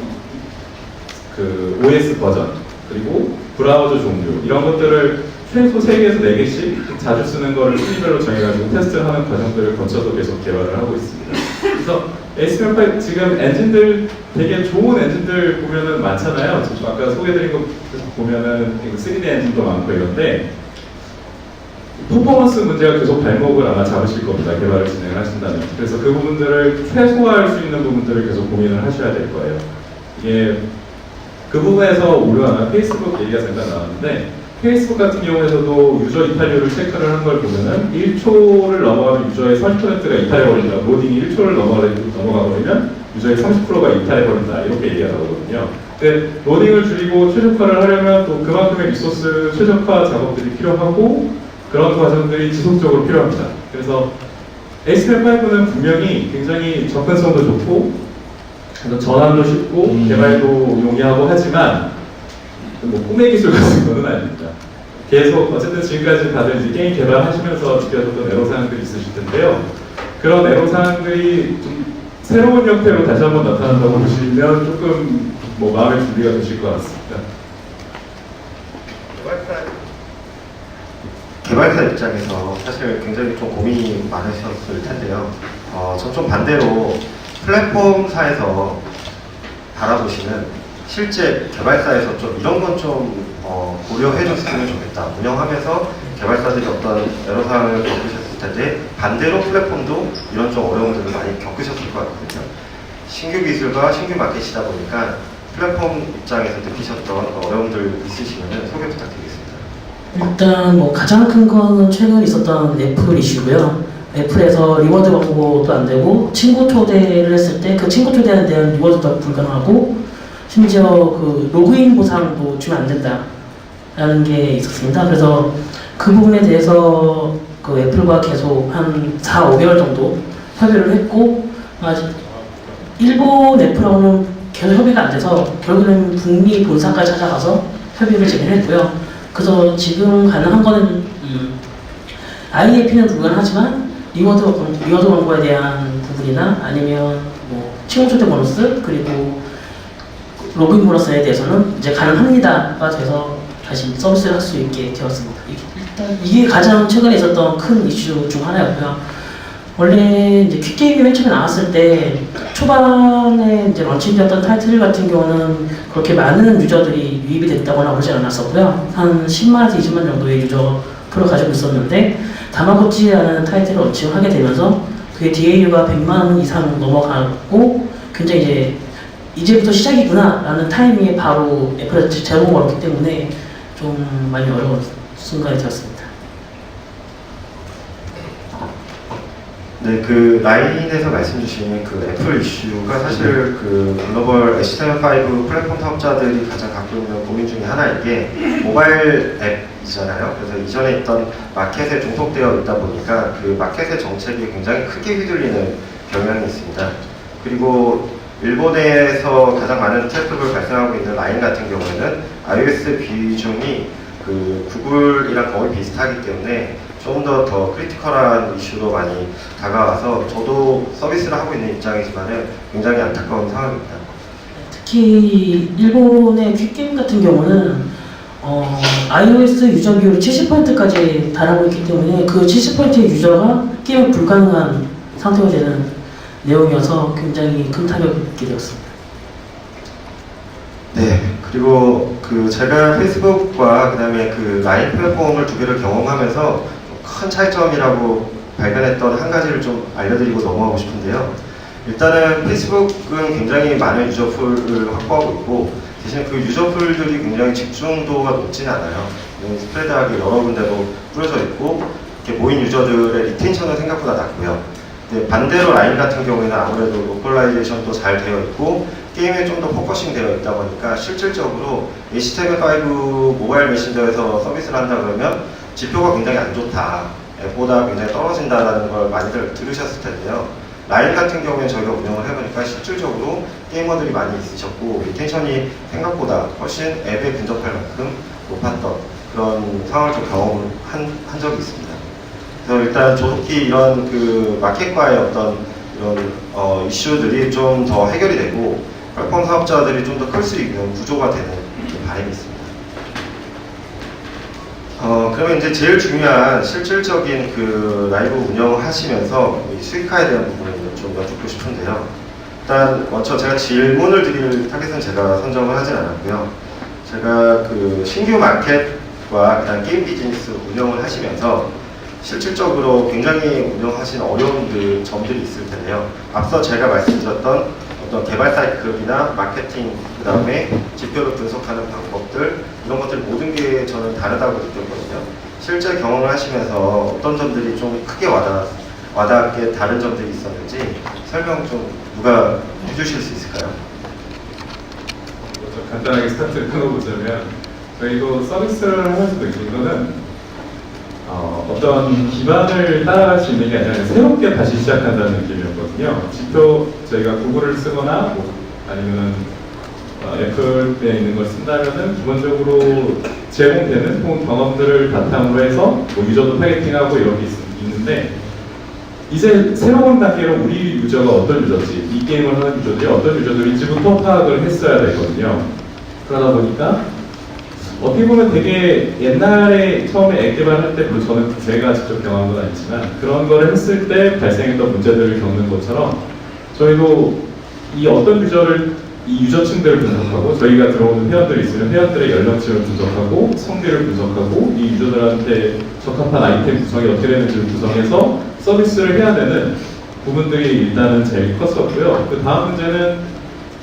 그 OS 버전 그리고 브라우저 종류 이런 것들을 최소 3개에서 4개씩 자주 쓰는 거를 순위별로 정해가지고 테스트를 하는 과정들을 거쳐서 계속 개발을 하고 있습니다. 그래서 HTML5 지금 엔진들 되게 좋은 엔진들 보면은 많잖아요. 지금 아까 소개드린 거 보면은 3D 엔진도 많고 이런데 퍼포먼스 문제가 계속 발목을 아마 잡으실 겁니다. 개발을 진행을 하신다면. 그래서 그 부분들을 최소화할 수 있는 부분들을 계속 고민을 하셔야 될 거예요. 이게 그 부분에서 오류하나 페이스북 얘기가 잠깐 나왔는데 페이스북 같은 경우에서도 유저 이탈률을 체크를 한 걸 보면은 1초를 넘어가면 유저의 30%가 이탈해버린다. 로딩이 1초를 넘어가버리면 유저의 30%가 이탈해버린다. 이렇게 얘기가 나오거든요. 근데 로딩을 줄이고 최적화를 하려면 또 그만큼의 리소스 최적화 작업들이 필요하고 그런 과정들이 지속적으로 필요합니다. 그래서 HTML5는 분명히 굉장히 접근성도 좋고 전환도 쉽고 개발도 용이하고 하지만 뭐 꿈의 기술 같은 거는 아닙니다. 계속 어쨌든 지금까지 다들 이제 게임 개발하시면서 느껴졌던 애로사항들이 있으실 텐데요. 그런 애로사항들이 좀 새로운 형태로 다시 한번 나타난다고 보시면 조금 뭐 마음의 준비가 되실 것 같습니다. 개발사 입장에서 사실 굉장히 좀 고민이 많으셨을 텐데요. 전 좀 반대로 플랫폼사에서 바라보시는 실제 개발사에서 좀 이런 건 좀 고려해 줬으면 좋겠다. 운영하면서 개발사들이 어떤 애로사항을 겪으셨을 텐데 반대로 플랫폼도 이런 좀 어려움들을 많이 겪으셨을 것 같거든요. 신규 기술과 신규 마켓이다 보니까 플랫폼 입장에서 느끼셨던 어려움들 있으시면 소개 부탁드리겠습니다. 일단 뭐 가장 큰 거는 최근 있었던 애플 이슈고요. 애플에서 리워드 광고도 안 되고 친구 초대를 했을 때 그 친구 초대에 대한 리워드도 불가능하고 심지어 그 로그인 보상도 주면 안 된다라는 게 있었습니다. 그래서 그 부분에 대해서 그 애플과 계속 한 4, 5개월 정도 협의를 했고 아직 일본 애플하고는 계속 협의가 안 돼서 결국에는 북미 본사까지 찾아가서 협의를 진행했고요. 그래서 지금 가능한 거는 IAP는 불가능하지만 리워드 광고에 대한 부분이나 아니면 뭐 친구 초대 보너스 그리고 로그인 보너스에 대해서는 이제 가능합니다가 돼서 다시 서비스를 할 수 있게 되었습니다. 일단 이게 가장 최근에 있었던 큰 이슈 중 하나였고요. 원래 이제 퀵게임이 맨 처음에 나왔을 때 초반에 이제 런칭되었던 타이틀 같은 경우는 그렇게 많은 유저들이 유입이 됐다거나 그러지 않았었고요. 한 10만에서 20만 정도의 유저 프로 가지고 있었는데 다마고치라는 타이틀을 런칭하게 되면서 그게 DAU가 100만 이상 넘어가고 굉장히 이제부터 시작이구나 라는 타이밍에 바로 애플에서 제공을 걸었기 때문에 좀 많이 어려운 순간이 되었습니다. 네, 그 라인에서 말씀 주신 그 애플 이슈가 사실 그 글로벌 HTML5 플랫폼 사업자들이 가장 갖고 있는 고민 중에 하나인 게 모바일 앱이잖아요. 그래서 이전에 있던 마켓에 종속되어 있다 보니까 그 마켓의 정책이 굉장히 크게 휘둘리는 경향이 있습니다. 그리고 일본에서 가장 많은 트래픽을 발생하고 있는 라인 같은 경우에는 iOS 비중이 그 구글이랑 거의 비슷하기 때문에 좀 더 크리티컬한 이슈로 많이 다가와서 저도 서비스를 하고 있는 입장이지만 굉장히 안타까운 상황입니다. 특히 일본의 퀵게임 같은 경우는 iOS 유저 비율이 70%까지 달하고 있기 때문에 그 70%의 유저가 게임을 불가능한 상태가 되는 내용이어서 굉장히 큰 타격을 입게 되었습니다. 네, 그리고 그 제가 페이스북과 그다음에 그 라인 플랫폼을 두 개를 경험하면서 큰 차이점이라고 발견했던 한 가지를 좀 알려드리고 넘어가고 싶은데요. 일단은 페이스북은 굉장히 많은 유저풀을 확보하고 있고 대신 그 유저풀들이 굉장히 집중도가 높진 않아요. 스프레드하게 여러 군데로 뿌려져 있고 이렇게 모인 유저들의 리텐션은 생각보다 낮고요. 근데 반대로 라인 같은 경우에는 아무래도 로컬라이제이션도 잘 되어 있고 게임에 좀 더 포커싱 되어 있다 보니까 실질적으로 HTML5 모바일 메신저에서 서비스를 한다 그러면 지표가 굉장히 안 좋다, 앱보다 굉장히 떨어진다라는 걸 많이들 들으셨을 텐데요. 라인 같은 경우에 저희가 운영을 해보니까 실질적으로 게이머들이 많이 있으셨고 리텐션이 생각보다 훨씬 앱에 근접할 만큼 높았던 그런 상황을 좀 경험한 적이 있습니다. 그래서 일단 조속히 이런 그 마켓과의 어떤 그런 이슈들이 좀 더 해결이 되고 플랫폼 사업자들이 좀 더 클 수 있는 구조가 되는 바람이 있습니다. 그러면 이제 제일 중요한 실질적인 그 라이브 운영하시면서 이 수익화에 대한 부분을 좀 여쭙고 싶은데요. 일단 먼저 제가 질문을 드릴 타겟은 제가 선정을 하진 않았고요. 제가 그 신규 마켓과 그다음 게임 비즈니스 운영을 하시면서 실질적으로 굉장히 운영하신 어려운 그 점들이 있을 텐데요. 앞서 제가 말씀드렸던 어떤 개발 사이클이나 마케팅, 그 다음에 지표를 분석하는 방법들, 이런 것들 모든 게 저는 다르다고 느꼈거든요. 실제 경험을 하시면서 어떤 점들이 좀 크게 와닿게 다른 점들이 있었는지 설명 좀 누가 해주실 수 있을까요? 먼저 간단하게 스타트를 끊어보자면 저희도 서비스를 하면서 느낀 거는 어떤 기반을 따라갈 수 있는 게 아니라 새롭게 다시 시작한다는 느낌이었거든요. 지표 저희가 구글을 쓰거나 뭐 아니면 애플에 있는 걸 쓴다면은 기본적으로 제공되는 경험들을 바탕으로 해서 뭐 유저도 타겟팅하고 이런 게 있는데 이제 새로운 단계로 우리 유저가 어떤 유저인지, 이 게임을 하는 유저들이 어떤 유저들인지부터 파악을 했어야 되거든요. 그러다 보니까 어떻게 보면 되게 옛날에 처음에 앱 개발할 때, 물론 저는 제가 직접 경험한 건 아니지만 그런 거를 했을 때 발생했던 문제들을 겪는 것처럼 저희도 이 어떤 유저를, 이 유저층들을 분석하고 저희가 들어오는 회원들이 있으면 회원들의 연령층을 분석하고 성비를 분석하고 이 유저들한테 적합한 아이템 구성이 어떻게 되는지를 구성해서 서비스를 해야 되는 부분들이 일단은 제일 컸었고요. 그 다음 문제는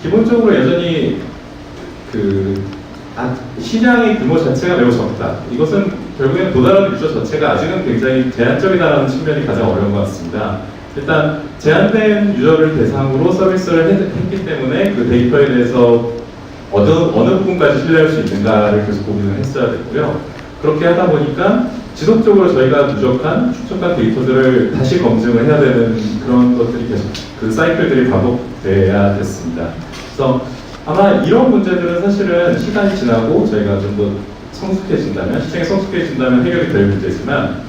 기본적으로 여전히 시장의 규모 자체가 매우 적다. 이것은 결국에는 도달하는 유저 자체가 아직은 굉장히 제한적이다라는 측면이 가장 어려운 것 같습니다. 일단 제한된 유저를 대상으로 서비스를 했기 때문에 그 데이터에 대해서 어느 부분까지 신뢰할 수 있는가를 계속 고민을 했어야 됐고요. 그렇게 하다 보니까 지속적으로 저희가 누적한 축적한 데이터들을 다시 검증을 해야 되는 그런 것들이 계속 그 사이클들이 반복돼야 됐습니다. 그래서 아마 이런 문제들은 사실은 시간이 지나고 저희가 좀 더 성숙해진다면, 시장이 성숙해진다면 해결이 될 문제지만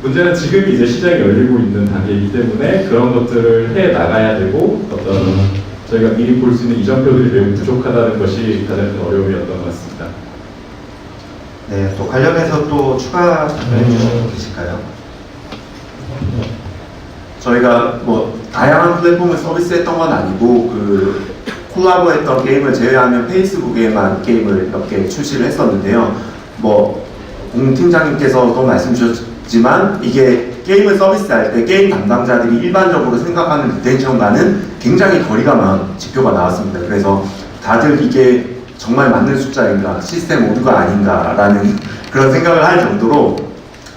문제는 지금 이제 시장이 열리고 있는 단계이기 때문에 그런 것들을 해 나가야 되고 어떤 저희가 미리 볼 수 있는 이정표들이 매우 부족하다는 것이 가장 큰 어려움이었던 것 같습니다. 네, 또 관련해서 또 추가 답변해 주실 분 계실까요? 저희가 뭐 다양한 플랫폼을 서비스했던 건 아니고 그 콜라보했던 게임을 제외하면 페이스북에만 게임을 몇 개 출시를 했었는데요. 뭐 공팀장님께서도 말씀 주셨지만 이게 게임을 서비스할 때 게임 담당자들이 일반적으로 생각하는 리텐션과는 굉장히 거리가 먼 지표가 나왔습니다. 그래서 다들 이게 정말 맞는 숫자인가, 시스템 오류가 아닌가라는 그런 생각을 할 정도로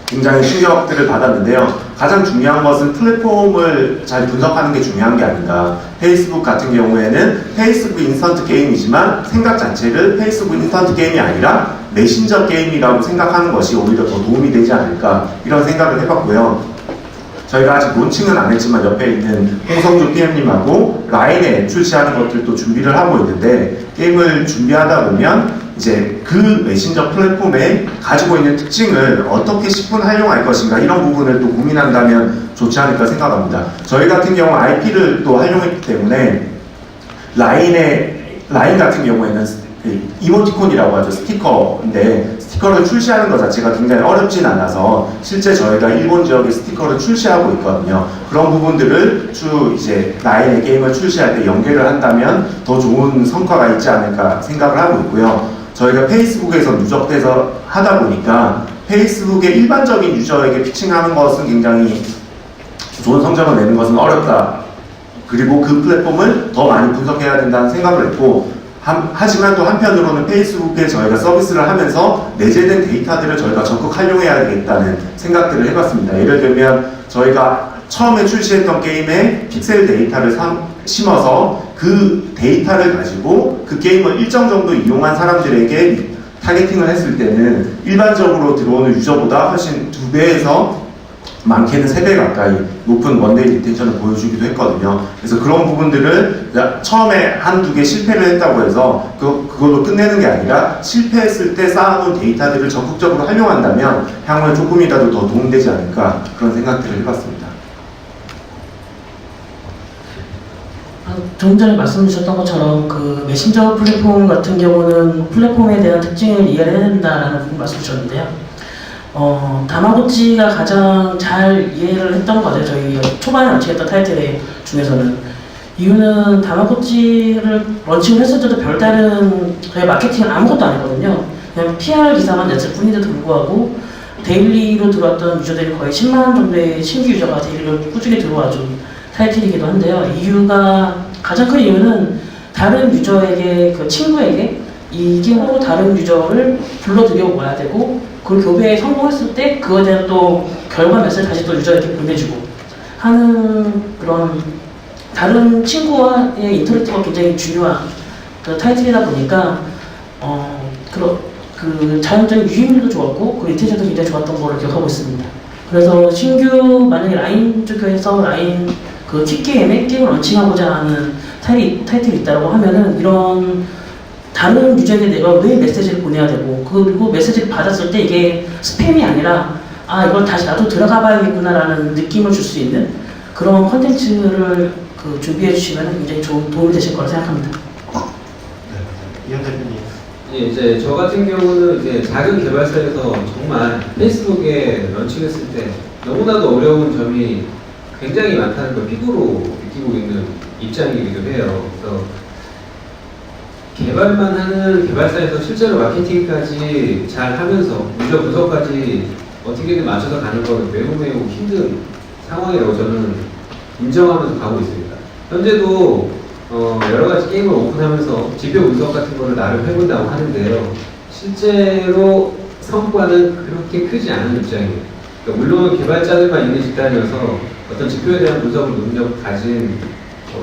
굉장히 충격들을 받았는데요. 가장 중요한 것은 플랫폼을 잘 분석하는 게 중요한 게 아닌가. 페이스북 같은 경우에는 페이스북 인스턴트 게임이지만 생각 자체를 페이스북 인스턴트 게임이 아니라 메신저 게임이라고 생각하는 것이 오히려 더 도움이 되지 않을까 이런 생각을 해봤고요. 저희가 아직 론칭은 안 했지만 옆에 있는 홍성주 PM님하고 라인에 앱 출시하는 것들도 준비를 하고 있는데 게임을 준비하다 보면 이제 그 메신저 플랫폼에 가지고 있는 특징을 어떻게 10분 활용할 것인가 이런 부분을 또 고민한다면 좋지 않을까 생각합니다. 저희 같은 경우 IP를 또 활용했기 때문에 라인 같은 경우에는 이모티콘이라고 하죠. 스티커인데 스티커를 출시하는 것 자체가 굉장히 어렵진 않아서 실제 저희가 일본 지역에 스티커를 출시하고 있거든요. 그런 부분들을 이제 라인의 게임을 출시할 때 연계를 한다면 더 좋은 성과가 있지 않을까 생각을 하고 있고요. 저희가 페이스북에서 누적돼서 하다 보니까 페이스북의 일반적인 유저에게 피칭하는 것은 굉장히 좋은 성적을 내는 것은 어렵다. 그리고 그 플랫폼을 더 많이 분석해야 된다는 생각을 했고 하지만 또 한편으로는 페이스북에 저희가 서비스를 하면서 내재된 데이터들을 저희가 적극 활용해야겠다는 생각들을 해봤습니다. 예를 들면 저희가 처음에 출시했던 게임에 픽셀 데이터를 심어서 그 데이터를 가지고 그 게임을 일정 정도 이용한 사람들에게 타겟팅을 했을 때는 일반적으로 들어오는 유저보다 훨씬 2배에서 많게는 3배 가까이 높은 원데이 리텐션을 보여주기도 했거든요. 그래서 그런 부분들을 처음에 한두 개 실패를 했다고 해서 그걸로 끝내는 게 아니라 실패했을 때 쌓아놓은 데이터들을 적극적으로 활용한다면 향후에 조금이라도 더 도움되지 않을까 그런 생각들을 해봤습니다. 좀 전에 말씀 주셨던 것처럼 그 메신저 플랫폼 같은 경우는 플랫폼에 대한 특징을 이해를 해야 된다라는 말씀 주셨는데요. 다마고치가 가장 잘 이해를 했던 것 같아요. 저희 초반에 런칭했던 타이틀 중에서는. 이유는 다마고치를 런칭을 했을 때도 별다른 저희 마케팅은 아무것도 안 했거든요. 그냥 PR 기사만 냈을 뿐인데도 불구하고 데일리로 들어왔던 유저들이 거의 10만 정도의 신규 유저가 데일리로 꾸준히 들어와준 타이틀이기도 한데요. 가장 큰 이유는 다른 유저에게, 그 친구에게 이 게임으로 다른 유저를 불러들여 와야 되고, 그 교배에 성공했을 때 그거에 대한 또 결과 몇을 다시 또 유저에게 보내주고 하는 그런 다른 친구와의 인터랙트가 굉장히 중요한 그 타이틀이다 보니까 그 자연적인 유입률도 좋았고 그 리텐션도 굉장히 좋았던 걸로 기억하고 있습니다. 그래서 신규 만약에 라인 쪽에서 라인 그 킥게임에 게임을 런칭하고자 하는 타이틀이 있다고 하면은 이런 다른 유저에게 내가 왜 메시지를 보내야 되고 그리고 메시지를 받았을 때 이게 스팸이 아니라 이걸 다시 나도 들어가 봐야겠구나라는 느낌을 줄 수 있는 그런 컨텐츠를 준비해 주시면 굉장히 좋은 도움이 되실 거라 생각합니다. 이현 대표님. 예, 이제 저 같은 경우는 이제 작은 개발사에서 정말 페이스북에 런칭했을 때 너무나도 어려운 점이 굉장히 많다는 걸 피부로 느끼고 있는 입장이기도 해요. 그래서 개발만 하는 개발사에서 실제로 마케팅까지 잘 하면서 유저 분석까지 어떻게든 맞춰서 가는 건 매우 힘든 상황이라고 저는 인정하면서 가고 있습니다. 현재도 여러 가지 게임을 오픈하면서 지표 분석 같은 거를 나름 해본다고 하는데요. 실제로 성과는 그렇게 크지 않은 입장이에요. 그러니까 물론 개발자들만 있는 집단이어서 어떤 지표에 대한 분석을 능력 가진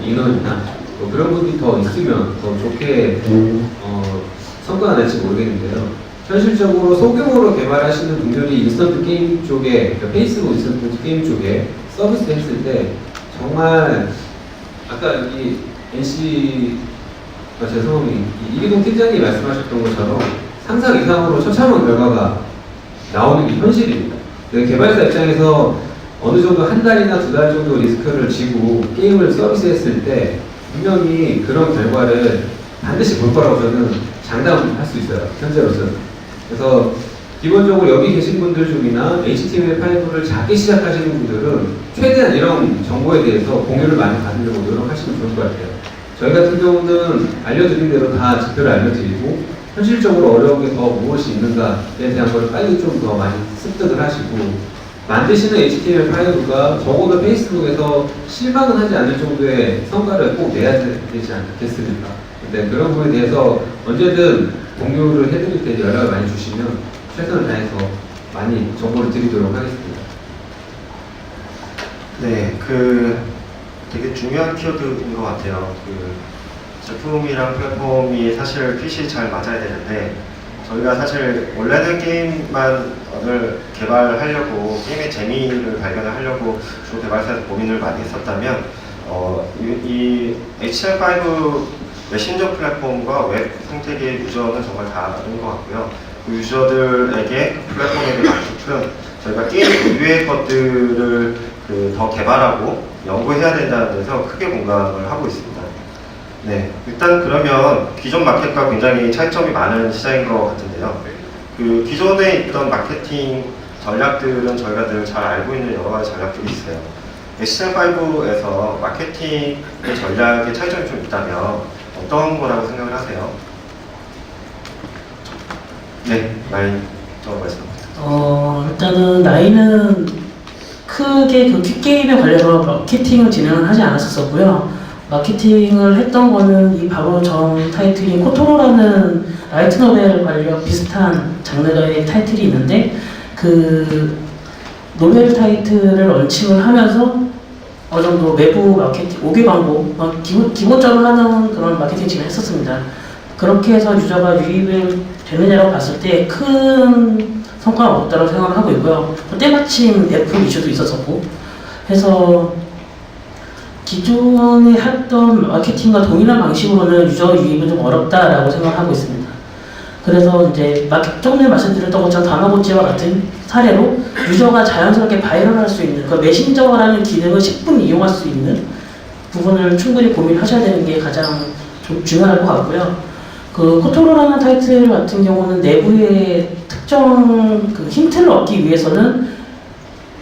인원이나 그런 분들이 더 있으면 더 좋게 성과가 날지 모르겠는데요. 현실적으로 소규모로 개발하시는 분들이 인스턴트 게임 쪽에, 그러니까 페이스북 인스턴트 게임 쪽에 서비스 했을 때 정말 아까 여기 NC 죄송합니다. 이기동 팀장님이 말씀하셨던 것처럼 상상 이상으로 처참한 결과가 나오는 게 현실입니다. 개발사 입장에서 어느 정도 한 달이나 두 달 정도 리스크를 지고 게임을 서비스했을 때 분명히 그런 결과를 반드시 볼 거라고 저는 장담할 수 있어요. 현재로서는. 그래서 기본적으로 여기 계신 분들 중이나 HTML5를 작게 시작하시는 분들은 최대한 이런 정보에 대해서 공유를 많이 받으려고 노력하시면 좋을 것 같아요. 저희 같은 경우는 알려드린 대로 다 지표를 알려드리고 현실적으로 어려운 게 더 무엇이 있는가에 대한 걸 빨리 좀 더 많이 습득을 하시고 만드시는 HTML5가 적어도 페이스북에서 실망은 하지 않을 정도의 성과를 꼭 내야 되지 않겠습니까? 근데 그런 부분에 대해서 언제든 공유를 해드릴 때 연락을 많이 주시면 최선을 다해서 많이 정보를 드리도록 하겠습니다. 네, 되게 중요한 키워드인 것 같아요. 제품이랑 플랫폼이 사실 핏이 잘 맞아야 되는데 저희가 사실 원래는 게임만을 개발하려고 게임의 재미를 발견하려고 주 개발사에서 고민을 많이 했었다면 이 HTML5 메신저 플랫폼과 웹 생태계의 유저는 정말 다른 것 같고요. 그 유저들에게 플랫폼에 맞게끔 저희가 게임 이외의 것들을 더 개발하고 연구해야 된다는 데서 크게 공감을 하고 있습니다. 네, 일단 그러면 기존 마켓과 굉장히 차이점이 많은 시장인 것 같은데요. 기존에 있던 마케팅 전략들은 저희가 늘 잘 알고 있는 여러 가지 전략들이 있어요. HTML5에서 마케팅의 전략의 차이점이 좀 있다면 어떤 거라고 생각을 하세요? 네, 라인 좀 말씀해주세요. 일단은 라인은 크게 그 퀵게임에 관련해서 마케팅을 진행을 하지 않았었고요. 마케팅을 했던 거는 이 바로 전 타이틀인 코토로라는 라이트 노벨 관련 비슷한 장르의 타이틀이 있는데 그 노벨 타이틀을 런칭을 하면서 어느 정도 외부 마케팅, 5개 광고 기본적으로 하는 그런 마케팅 진행했었습니다. 그렇게 해서 유저가 유입을 되느냐고 봤을 때 큰 성과가 없다고 생각을 하고 있고요. 때마침 애플 이슈도 있었었고 해서 기존에 했던 마케팅과 동일한 방식으로는 유저 유입은 좀 어렵다라고 생각하고 있습니다. 그래서 이제 조금 전에 말씀드렸던 것처럼 다마고치와 같은 사례로 유저가 자연스럽게 바이럴할 수 있는 그 메신저라는 기능을 10분 이용할 수 있는 부분을 충분히 고민하셔야 되는 게 가장 좀 중요할 것 같고요. 그 코토로라는 타이틀 같은 경우는 내부의 특정 그 힌트를 얻기 위해서는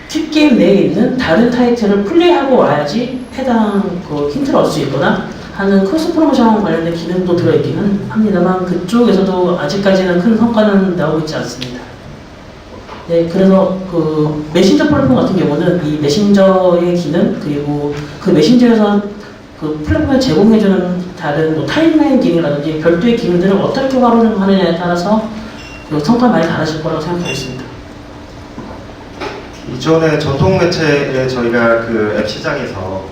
퀵게임 내에 있는 다른 타이틀을 플레이하고 와야지 해당 그 힌트를 얻을 수 있거나 하는 크로스 프로모션 관련된 기능도 들어있기는 합니다만 그쪽에서도 아직까지는 큰 성과는 나오고 있지 않습니다. 네, 그래서 그 메신저 플랫폼 같은 경우는 이 메신저의 기능 그리고 그 메신저에서 그 플랫폼에 제공해주는 다른 뭐 타임라인 기능이라든지 별도의 기능들을 어떻게 활용하느냐에 따라서 그 성과 많이 달라질 거라고 생각하고 있습니다. 기존의 전통 매체에 저희가 그 앱 시장에서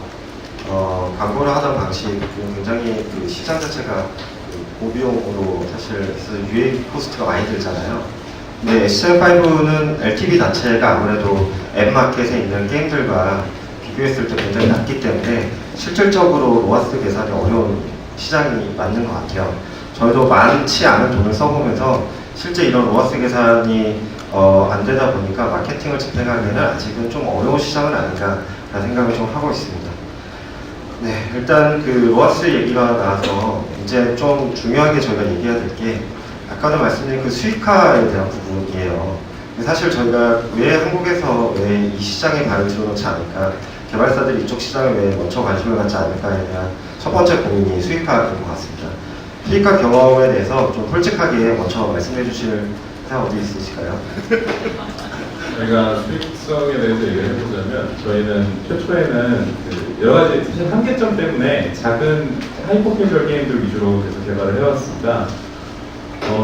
광고를 하던 방식은 굉장히 그 시장 자체가 그 고비용으로 사실 유입 코스트가 많이 들잖아요. 근데 HTML5는 LTV 자체가 아무래도 앱 마켓에 있는 게임들과 비교했을 때 굉장히 낮기 때문에 실질적으로 로아스 계산이 어려운 시장이 맞는 것 같아요. 저희도 많지 않은 돈을 써보면서 실제 이런 로아스 계산이 안 되다 보니까 마케팅을 집행하기에는 아직은 좀 어려운 시장은 아닌가라는 생각을 좀 하고 있습니다. 네, 일단 그 로아스 얘기가 나와서 이제 좀 중요하게 저희가 얘기해야 될 게 아까도 말씀드린 그 수익화에 대한 부분이에요. 사실 저희가 왜 한국에서 왜 이 시장에 발을 들여놓지 않을까, 개발사들이 이쪽 시장에 왜 먼저 관심을 갖지 않을까에 대한 첫 번째 고민이 수익화인 것 같습니다. 수익화 경험에 대해서 좀 솔직하게 먼저 말씀해 주실 회사 어디 있으실까요? 저희가 수익성에 대해서 얘기를 해보자면 저희는 최초에는 그 여러 가지 사실 한계점 때문에 작은 하이퍼 캐주얼 게임들 위주로 계속 개발을 해왔습니다.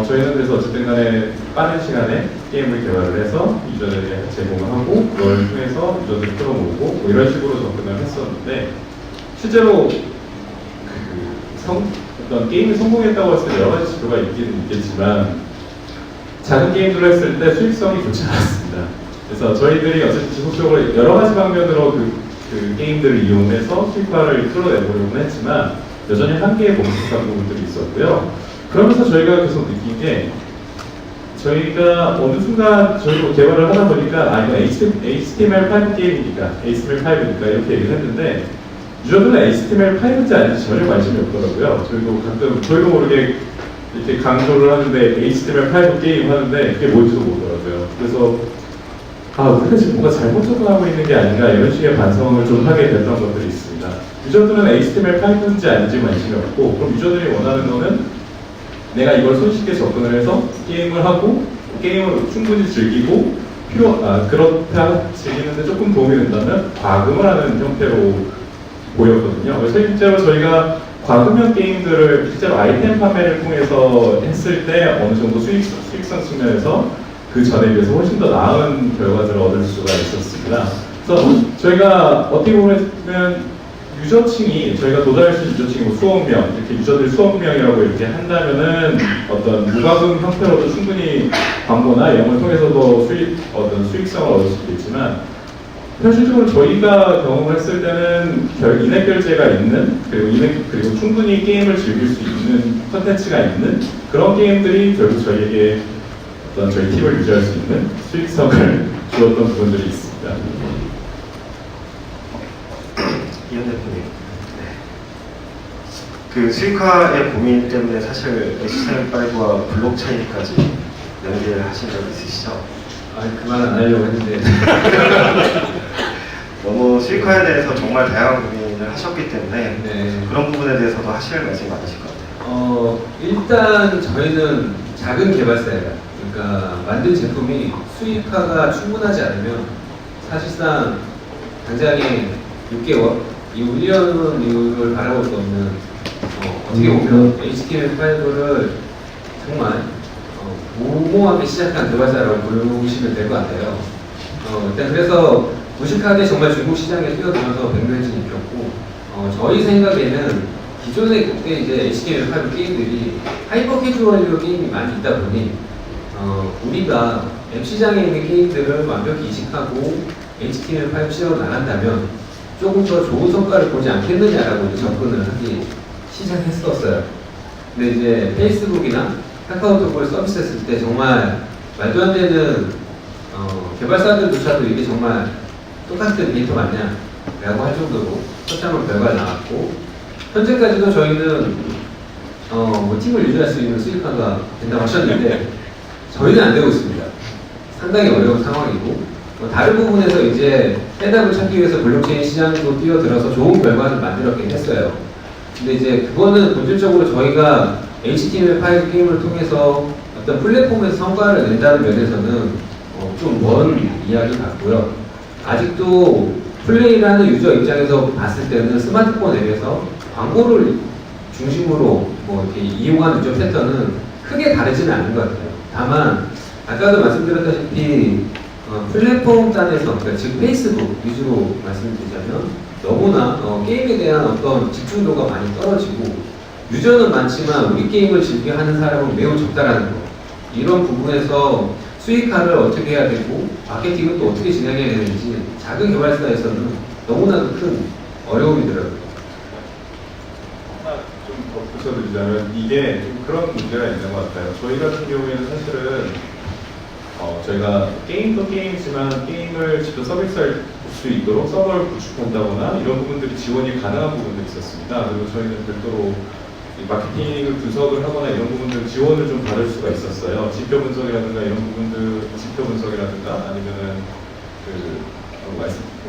저희는 그래서 어쨌든 간에 빠른 시간에 게임을 개발을 해서 유저들에게 제공을 하고 그걸 통해서 유저들을 끌어모으고 뭐 이런 식으로 접근을 했었는데 실제로 어떤 게임이 성공했다고 했을 때 여러 가지 지표가 있긴 있겠지만 작은 게임들을 했을 때 수익성이 좋지 않았습니다. 그래서 저희들이 어쨌든 지속적으로 여러 가지 방면으로 그 게임들을 이용해서 수익화를 끌어내보려고 했지만 여전히 한계에 봉착한 부분들이 있었고요. 그러면서 저희가 계속 느낀 게 저희가 어느 순간 저희도 개발을 하다 보니까 이건 HTML5 게임이니까 HTML5니까 이렇게 얘기를 했는데 유저들은 HTML5인지 아닌지 전혀 관심이 없더라고요. 저희도 모르게 이렇게 강조를 하는데 HTML5 게임 하는데 그게 뭔지도 모르더라고요. 그래서 우리가 지금 뭔가 잘못 접근하고 있는 게 아닌가 이런 식의 반성을 좀 하게 됐던 것들이 있습니다. 유저들은 HTML5인지 아닌지 관심이 없고 그럼 유저들이 원하는 거는 내가 이걸 손쉽게 접근을 해서 게임을 하고 게임을 충분히 즐기고 그렇다 즐기는데 조금 도움이 된다면 과금을 하는 형태로 보였거든요. 그래서 실제로 저희가 과금형 게임들을 실제로 아이템 판매를 통해서 했을 때 어느 정도 수익성 측면에서 그 전에 비해서 훨씬 더 나은 결과들을 얻을 수가 있었습니다. 그래서 저희가 어떻게 보면 유저층이 저희가 도달할 수 있는 유저층이 뭐 수억 명 이렇게 유저들 수억 명이라고 이렇게 한다면은 어떤 무과금 형태로도 충분히 광고나 이런 걸 통해서도 어떤 수익성을 얻을 수 있겠지만 현실적으로 저희가 경험을 했을 때는 인액 결제가 있는 그리고 충분히 게임을 즐길 수 있는 컨텐츠가 있는 그런 게임들이 결국 저희에게 어떤 저희 팀을 유지할 수 있는 수익성을 주었던 부분들이 있습니다. 이현 대표님, 그 수익화의 고민 때문에 사실 HTML5와 블록체인까지 연계하신 적 있으시죠? 그만 안 하려고 했는데 너무 수익화에 대해서 정말 다양한 고민을 하셨기 때문에 네. 그런 부분에 대해서도 하실 말씀이 많으실 것 같아요. 일단 저희는 작은 개발사예요. 그러니까 만든 제품이 수익화가 충분하지 않으면 사실상 당장에 6개월, 이후 1년 이후를 바라볼 수 없는 어떻게 보면 HTML5를 정말 무모하게 시작한 개발사라고 부르시면 될 것 같아요. 일단 그래서 무식하게 정말 중국 시장에 뛰어들어서 백면진이 폈고 저희 생각에는 기존에 그때 이제 HTML5 게임들이 하이퍼 캐주얼 게임이 많이 있다 보니 우리가 앱 시장에 있는 게임들을 완벽히 이식하고 HTML5 시장으로 나간다면 조금 더 좋은 성과를 보지 않겠느냐라고 이제 접근을 하기 시작했었어요. 근데 이제 페이스북이나 카카오톡을 서비스했을 때 정말 말도 안 되는 개발사들조차도 이게 정말 똑같은 데이터 맞냐 라고 할 정도로 첫째 결과가 나왔고, 현재까지도 저희는 뭐 팀을 유지할 수 있는 수익화가 된다고 하셨는데 저희는 안 되고 있습니다. 상당히 어려운 상황이고, 다른 부분에서 이제 해답을 찾기 위해서 블록체인 시장도 뛰어들어서 좋은 결과를 만들었긴 했어요. 근데 이제 그거는 본질적으로 저희가 HTML5 게임을 통해서 어떤 플랫폼에서 성과를 낸다는 면에서는 좀 먼 이야기 같고요. 아직도 플레이를 하는 유저 입장에서 봤을 때는 스마트폰 앱에서 광고를 중심으로 뭐 이렇게 이용하는 유저 패턴은 크게 다르지는 않은 것 같아요. 다만 아까도 말씀드렸다시피 플랫폼 단에서, 그러니까 즉 페이스북 위주로 말씀드리자면 너무나 게임에 대한 어떤 집중도가 많이 떨어지고 유저는 많지만 우리 게임을 즐겨 하는 사람은 매우 적다라는 거. 이런 부분에서 수익화를 어떻게 해야 되고 마케팅을 또 어떻게 진행해야 되는지 작은 개발사에서는 너무나도 큰 어려움이더라고요. 하나 좀 덧붙여드리자면 이게 좀 그런 문제가 있는 것 같아요. 저희 같은 경우에는 사실은 저희가 게임도 게임이지만 게임을 직접 서비스할 수 있도록 서버를 구축한다거나 이런 부분들이 지원이 가능한 부분들이 있었습니다. 그리고 저희는 별도로 이 마케팅을 분석을 하거나 이런 부분들 지원을 좀 받을 수가 있었어요. 지표 분석이라든가 이런 부분들, 지표 분석이라든가 아니면은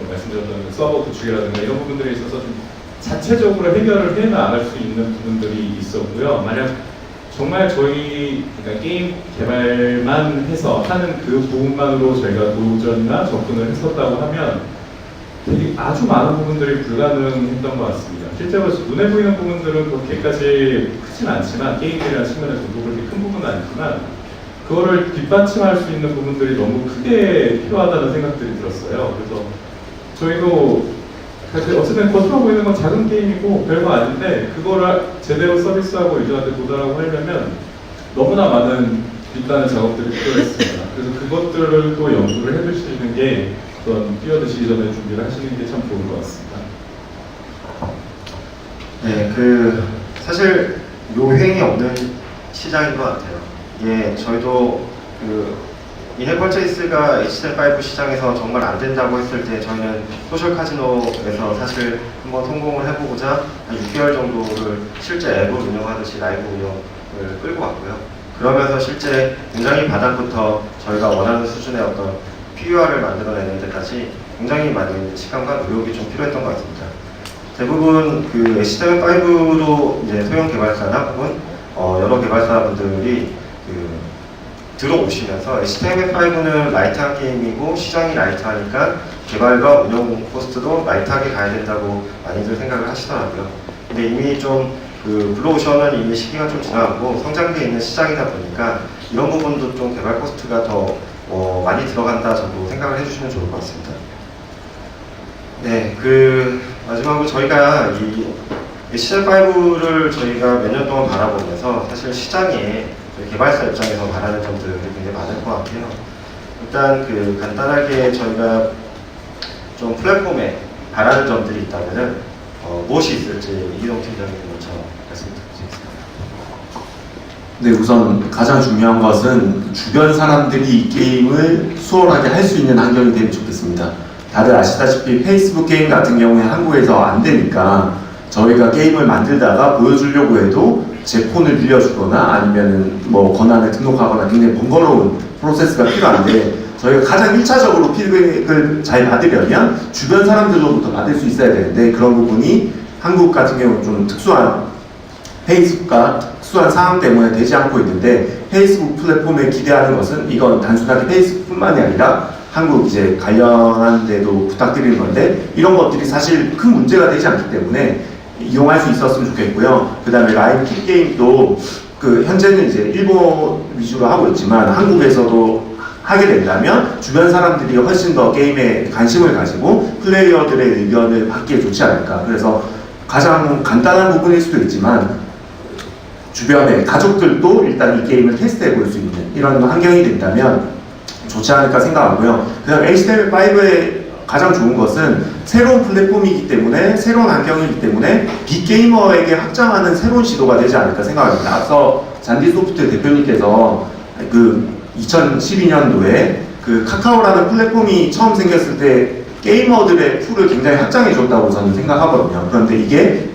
말씀드렸던 그 서버 구축이라든가 이런 부분들에 있어서 좀 자체적으로 해결을 해 나갈 수 있는 부분들이 있었고요. 만약 정말 저희 그러니까 게임 개발만 해서 하는 그 부분만으로 저희가 도전이나 접근을 했었다고 하면 되게 아주 많은 부분들이 불가능했던 것 같습니다. 실제로 눈에 보이는 부분들은 그렇게까지 크진 않지만 게임이라는 측면에서도 그렇게 큰 부분은 아니지만 그거를 뒷받침할 수 있는 부분들이 너무 크게 필요하다는 생각들이 들었어요. 그래서 저희도 사실 어쨌든 겉으로 보이는 건 작은 게임이고 별거 아닌데 그거를 제대로 서비스하고 유저한테 도달하고 하려면 너무나 많은 뒷단의 작업들이 필요했습니다. 그래서 그것들을 또 연구를 해두시는 게 어떤 뛰어드시기 전에 준비를 하시는 게 참 좋은 것 같습니다. 네, 사실 요행이 없는 시장인 것 같아요. 예, 저희도 이 해퍼체이스가 HTML5 시장에서 정말 안 된다고 했을 때 저희는 소셜 카지노에서 사실 한번 성공을 해보고자 한 6개월 정도를 실제 앱을 운영하듯이 라이브 운영을 끌고 왔고요. 그러면서 실제 굉장히 바닥부터 저희가 원하는 수준의 어떤 PUR을 만들어내는 데까지 굉장히 많은 시간과 노력이 좀 필요했던 것 같습니다. 대부분 HTML5로 이제 소형 개발사나 혹은 여러 개발사분들이 들어오시면서 HTML5는 라이트한 게임이고 시장이 라이트하니까 개발과 운영 코스트도 라이트하게 가야 된다고 많이들 생각을 하시더라고요. 근데 이미 좀 블루오션은 이미 시기가 좀 지나고 성장기에 있는 시장이다 보니까 이런 부분도 좀 개발 코스트가 더 많이 들어간다 정도 생각을 해주시면 좋을 것 같습니다. 네, 마지막으로 저희가 이 HTML5를 저희가 몇 년 동안 바라보면서 사실 시장에 개발사 입장에서 바라는 점들이 굉장히 많을 것 같아요. 일단 간단하게 저희가 좀 플랫폼에 바라는 점들이 있다면은 무엇이 있을지 이기동 팀장님 먼저 말씀드리겠습니다. 네, 우선 가장 중요한 것은 주변 사람들이 이 게임을 수월하게 할 수 있는 환경이 되면 좋겠습니다. 다들 아시다시피 페이스북 게임 같은 경우에 한국에서 안 되니까 저희가 게임을 만들다가 보여주려고 해도 제 폰을 빌려주거나 아니면 뭐 권한을 등록하거나 굉장히 번거로운 프로세스가 필요한데 저희가 가장 1차적으로 피드백을 잘 받으려면 주변 사람들로부터 받을 수 있어야 되는데 그런 부분이 한국 같은 경우는 좀 특수한 페이스북과 특수한 상황 때문에 되지 않고 있는데 페이스북 플랫폼에 기대하는 것은 이건 단순하게 페이스북뿐만이 아니라 한국 이제 관련한 데도 부탁드리는 건데 이런 것들이 사실 큰 문제가 되지 않기 때문에 이용할 수 있었으면 좋겠고요. 그 다음에 라이브 킥 게임도 현재는 이제 일본 위주로 하고 있지만 한국에서도 하게 된다면 주변 사람들이 훨씬 더 게임에 관심을 가지고 플레이어들의 의견을 받기에 좋지 않을까. 그래서 가장 간단한 부분일 수도 있지만 주변의 가족들도 일단 이 게임을 테스트해 볼 수 있는 이런 환경이 된다면 좋지 않을까 생각하고요. 그 다음 HTML5의 가장 좋은 것은 새로운 플랫폼이기 때문에 새로운 환경이기 때문에 빅게이머에게 확장하는 새로운 시도가 되지 않을까 생각합니다. 앞서 잔디소프트 대표님께서 2012년도에 카카오라는 플랫폼이 처음 생겼을 때 게이머들의 풀을 굉장히 확장해 줬다고 저는 생각하거든요. 그런데 이게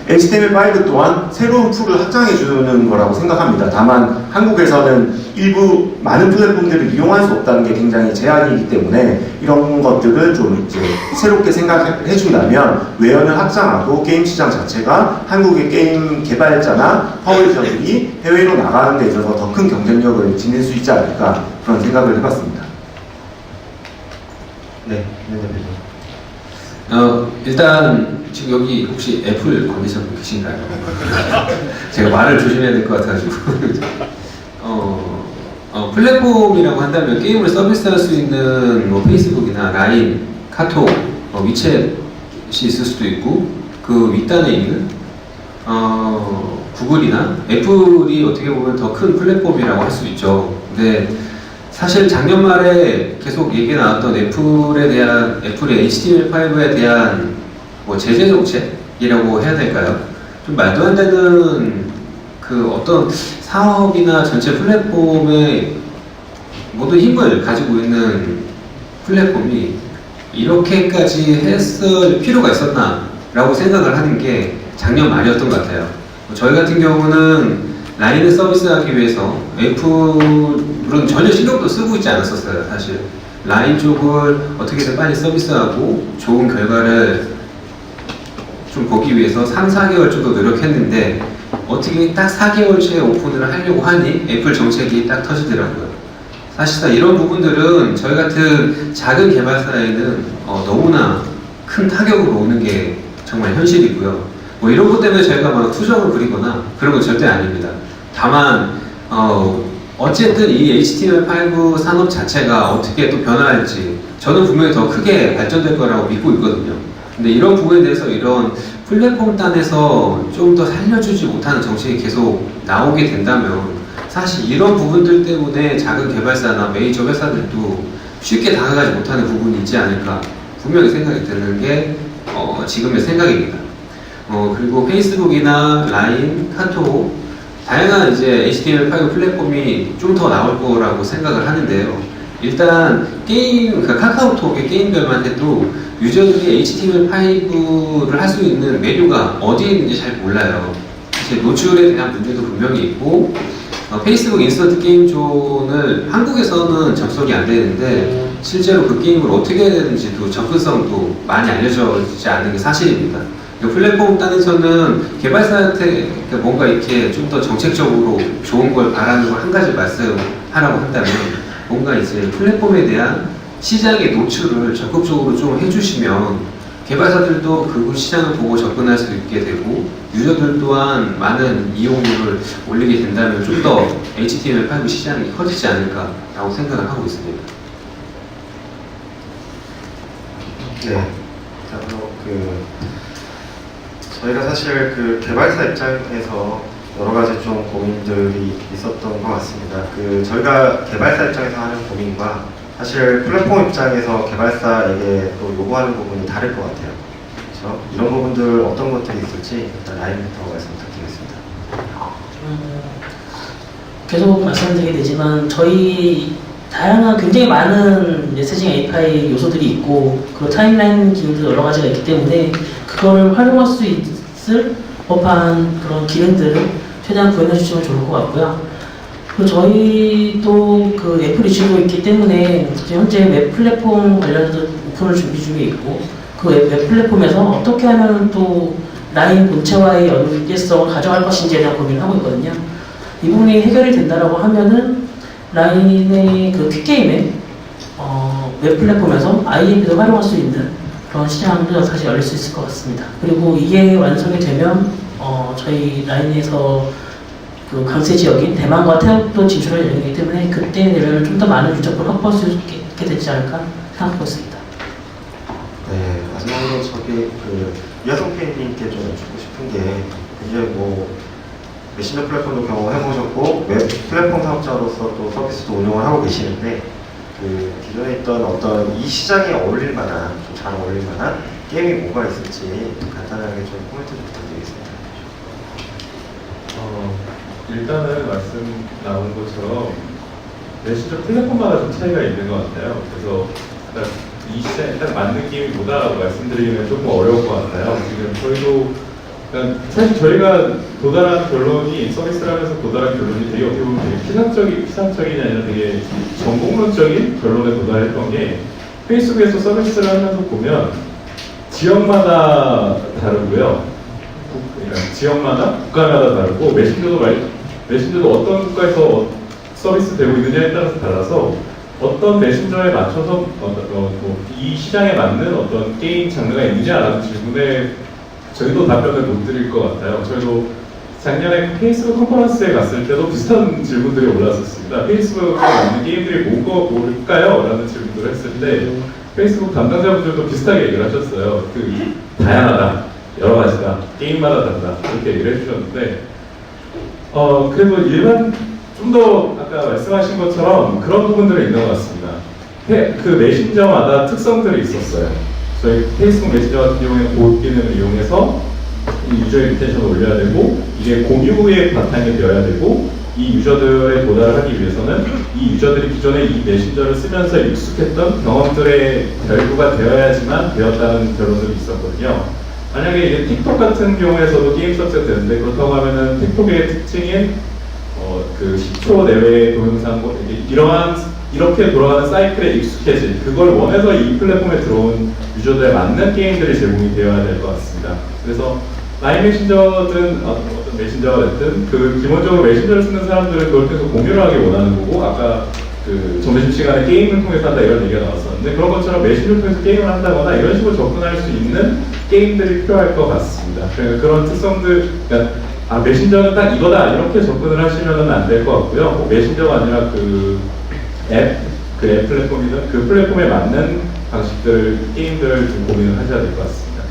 HTML5 또한 새로운 풀을 확장해 주는 거라고 생각합니다. 다만 한국에서는 일부 많은 플랫폼들을 이용할 수 없다는 게 굉장히 제한이기 때문에 이런 것들을 좀 이제 새롭게 생각해 준다면 외연을 확장하고 게임 시장 자체가 한국의 게임 개발자나 퍼블리셔들이 해외로 나가는 데 있어서 더 큰 경쟁력을 지닐 수 있지 않을까 그런 생각을 해봤습니다. 네, 대표님. 일단 지금 여기 혹시 애플 관계자분 계신가요? 제가 말을 조심해야 될 것 같아가지고 플랫폼이라고 한다면 게임을 서비스할 수 있는 뭐 페이스북이나 라인, 카톡, 위챗이 있을 수도 있고 그 윗단에 있는 구글이나 애플이 어떻게 보면 더 큰 플랫폼이라고 할 수 있죠. 근데 사실 작년 말에 계속 얘기 나왔던 애플의 HTML5에 대한 뭐 제재 정책이라고 해야 될까요? 좀 말도 안 되는 그 어떤 사업이나 전체 플랫폼의 모든 힘을 가지고 있는 플랫폼이 이렇게까지 했을 필요가 있었나 라고 생각을 하는 게 작년 말이었던 것 같아요. 저희 같은 경우는 라인을 서비스하기 위해서 애플은 전혀 신경도 쓰고 있지 않았었어요. 사실 라인 쪽을 어떻게든 빨리 서비스하고 좋은 결과를 좀 보기 위해서 3, 4개월 정도 노력했는데 어떻게 딱 4개월째 오픈을 하려고 하니 애플 정책이 딱 터지더라고요. 사실상 이런 부분들은 저희 같은 작은 개발사에는 너무나 큰 타격으로 오는 게 정말 현실이고요. 뭐 이런 것 때문에 저희가 막 투정을 부리거나 그런 건 절대 아닙니다. 다만 어쨌든 이 HTML5 산업 자체가 어떻게 또 변화할지 저는 분명히 더 크게 발전될 거라고 믿고 있거든요. 근데 이런 부분에 대해서 이런 플랫폼 단에서 좀 더 살려주지 못하는 정책이 계속 나오게 된다면 사실 이런 부분들 때문에 작은 개발사나 메이저 회사들도 쉽게 다가가지 못하는 부분이 있지 않을까 분명히 생각이 드는 게 지금의 생각입니다. 그리고 페이스북이나 라인, 카톡 다양한 이제 HTML5 플랫폼이 좀 더 나올 거라고 생각을 하는데요. 일단 그러니까 카카오톡의 게임별만 해도 유저들이 HTML5를 할 수 있는 메뉴가 어디에 있는지 잘 몰라요. 사실 노출에 대한 문제도 분명히 있고 페이스북 인스턴트 게임존을 한국에서는 접속이 안 되는데 실제로 그 게임을 어떻게 해야 되는지도 접근성도 많이 알려지지 않는 게 사실입니다. 플랫폼 단에서는 개발사한테 뭔가 이렇게 좀 더 정책적으로 좋은 걸 바라는 걸 한 가지 말씀하라고 한다면 뭔가 이제 플랫폼에 대한 시장의 노출을 적극적으로 좀 해주시면 개발사들도 그 시장을 보고 접근할 수 있게 되고 유저들 또한 많은 이용률을 올리게 된다면 좀 더 HTML5 시장이 커지지 않을까라고 생각을 하고 있습니다. 네. 자, 저희가 사실 그 개발사 입장에서 여러 가지 좀 고민들이 있었던 것 같습니다. 저희가 개발사 입장에서 하는 고민과 사실 플랫폼 입장에서 개발사에게 또 요구하는 부분이 다를 것 같아요. 그렇죠? 이런 부분들 어떤 것들이 있을지 일단 라인부터 말씀 부탁드리겠습니다. 계속 말씀드리게 되지만 저희 다양한 굉장히 많은 메시징 API 요소들이 있고 그리고 타임라인 기능도 여러 가지가 있기 때문에 그걸 활용할 수 있을 법한 그런 기능들을 최대한 구현해 주시면 좋을 것 같고요. 그리고 저희도 그 애플이 쥐고 있기 때문에 현재 웹 플랫폼 관련해서 오픈을 준비 중에 있고 그 웹 플랫폼에서 어떻게 하면 또 라인 본체와의 연계성을 가져갈 것인지에 대한 고민을 하고 있거든요. 이 부분이 해결이 된다라고 하면은 라인의 그 퀵게임의 웹 플랫폼에서 IMP도 활용할 수 있는 그런 시장도 사실 열릴 수 있을 것 같습니다. 그리고 이게 완성이 되면 저희 라인에서 그 강세 지역인 대만과 태국도 진출할 예정이기 때문에 그때 되면 좀 더 많은 유저를 확보할 수 있게 되지 않을까 생각하고 있습니다. 네, 마지막으로 이하성 PD님께 좀 여쭙고 싶은 게 이제 뭐 메신저 플랫폼도 경험해보셨고 웹 플랫폼 사업자로서 또 서비스도 운영을 하고 계시는데 기존에 있던 어떤 이 시장에 어울릴 만한 좀 잘 어울릴 만한 게임이 뭐가 있을지 간단하게 좀 코멘트 좀 부탁드리겠습니다. 일단은 말씀 나온 것처럼 메신저 플랫폼마다 좀 차이가 있는 것 같아요. 그래서 이 시장에 딱 맞는 게임이 뭐다라고 말씀드리기는 조금 어려울 것 같아요. 지금 저희도 그러니까 사실 저희가 도달한 결론이 서비스를 하면서 도달한 결론이 되게 어떻게 보면 되게 피상적이 아니라 되게 전공론적인 결론에 도달했던 게 페이스북에서 서비스를 하면서 보면 지역마다 다르고요. 그러니까 지역마다 국가마다 다르고 메신저도 어떤 국가에서 서비스 되고 있느냐에 따라서 달라서 어떤 메신저에 맞춰서 이 시장에 맞는 어떤 게임 장르가 있느냐라는 질문에 저희도 답변을 못 드릴 것 같아요. 저희도 작년에 페이스북 컨퍼런스에 갔을 때도 비슷한 질문들이 올랐었습니다. 페이스북에 맞는 게임들이 뭘까요? 라는 질문을 했을 때 페이스북 담당자분들도 비슷하게 얘기를 하셨어요. 다양하다, 여러 가지다, 게임마다 다르다 이렇게 얘기를 해주셨는데 그래도 일반 좀 더 아까 말씀하신 것처럼 그런 부분들이 있는 것 같습니다. 그 메신저마다 특성들이 있었어요. 저희 페이스북 메신저 같은 경우에는 보호 기능을 이용해서 이 유저의 리텐션을 올려야 되고 이게 공유의 바탕이 되어야 되고 이 유저들에 도달을 하기 위해서는 이 유저들이 기존에 이 메신저를 쓰면서 익숙했던 경험들의 결부가 되어야지만 되었다는 결론들이 있었거든요. 만약에 이게 틱톡 같은 경우에서도 게임 서비스가 되는데 그렇다고 하면은 틱톡의 특징인 그 10초 내외의 동영상 이렇게 돌아가는 사이클에 익숙해진 그걸 원해서 이 플랫폼에 들어온 유저들에 맞는 게임들이 제공이 되어야 될 것 같습니다. 그래서 라인 메신저든 어떤 메신저가 됐든 그 기본적으로 메신저를 쓰는 사람들은 그걸 계속 공유를 하기 원하는 거고 아까 그 점심시간에 게임을 통해서 한다 이런 얘기가 나왔었는데 그런 것처럼 메신저를 통해서 게임을 한다거나 이런 식으로 접근할 수 있는 게임들이 필요할 것 같습니다. 그런 특성들 그러니까 메신저는 딱 이거다 이렇게 접근을 하시면 안 될 것 같고요. 뭐 메신저가 아니라 그 앱 플랫폼이든 그 플랫폼에 맞는 방식들 게임들을 좀 고민을 하셔야 될 것 같습니다.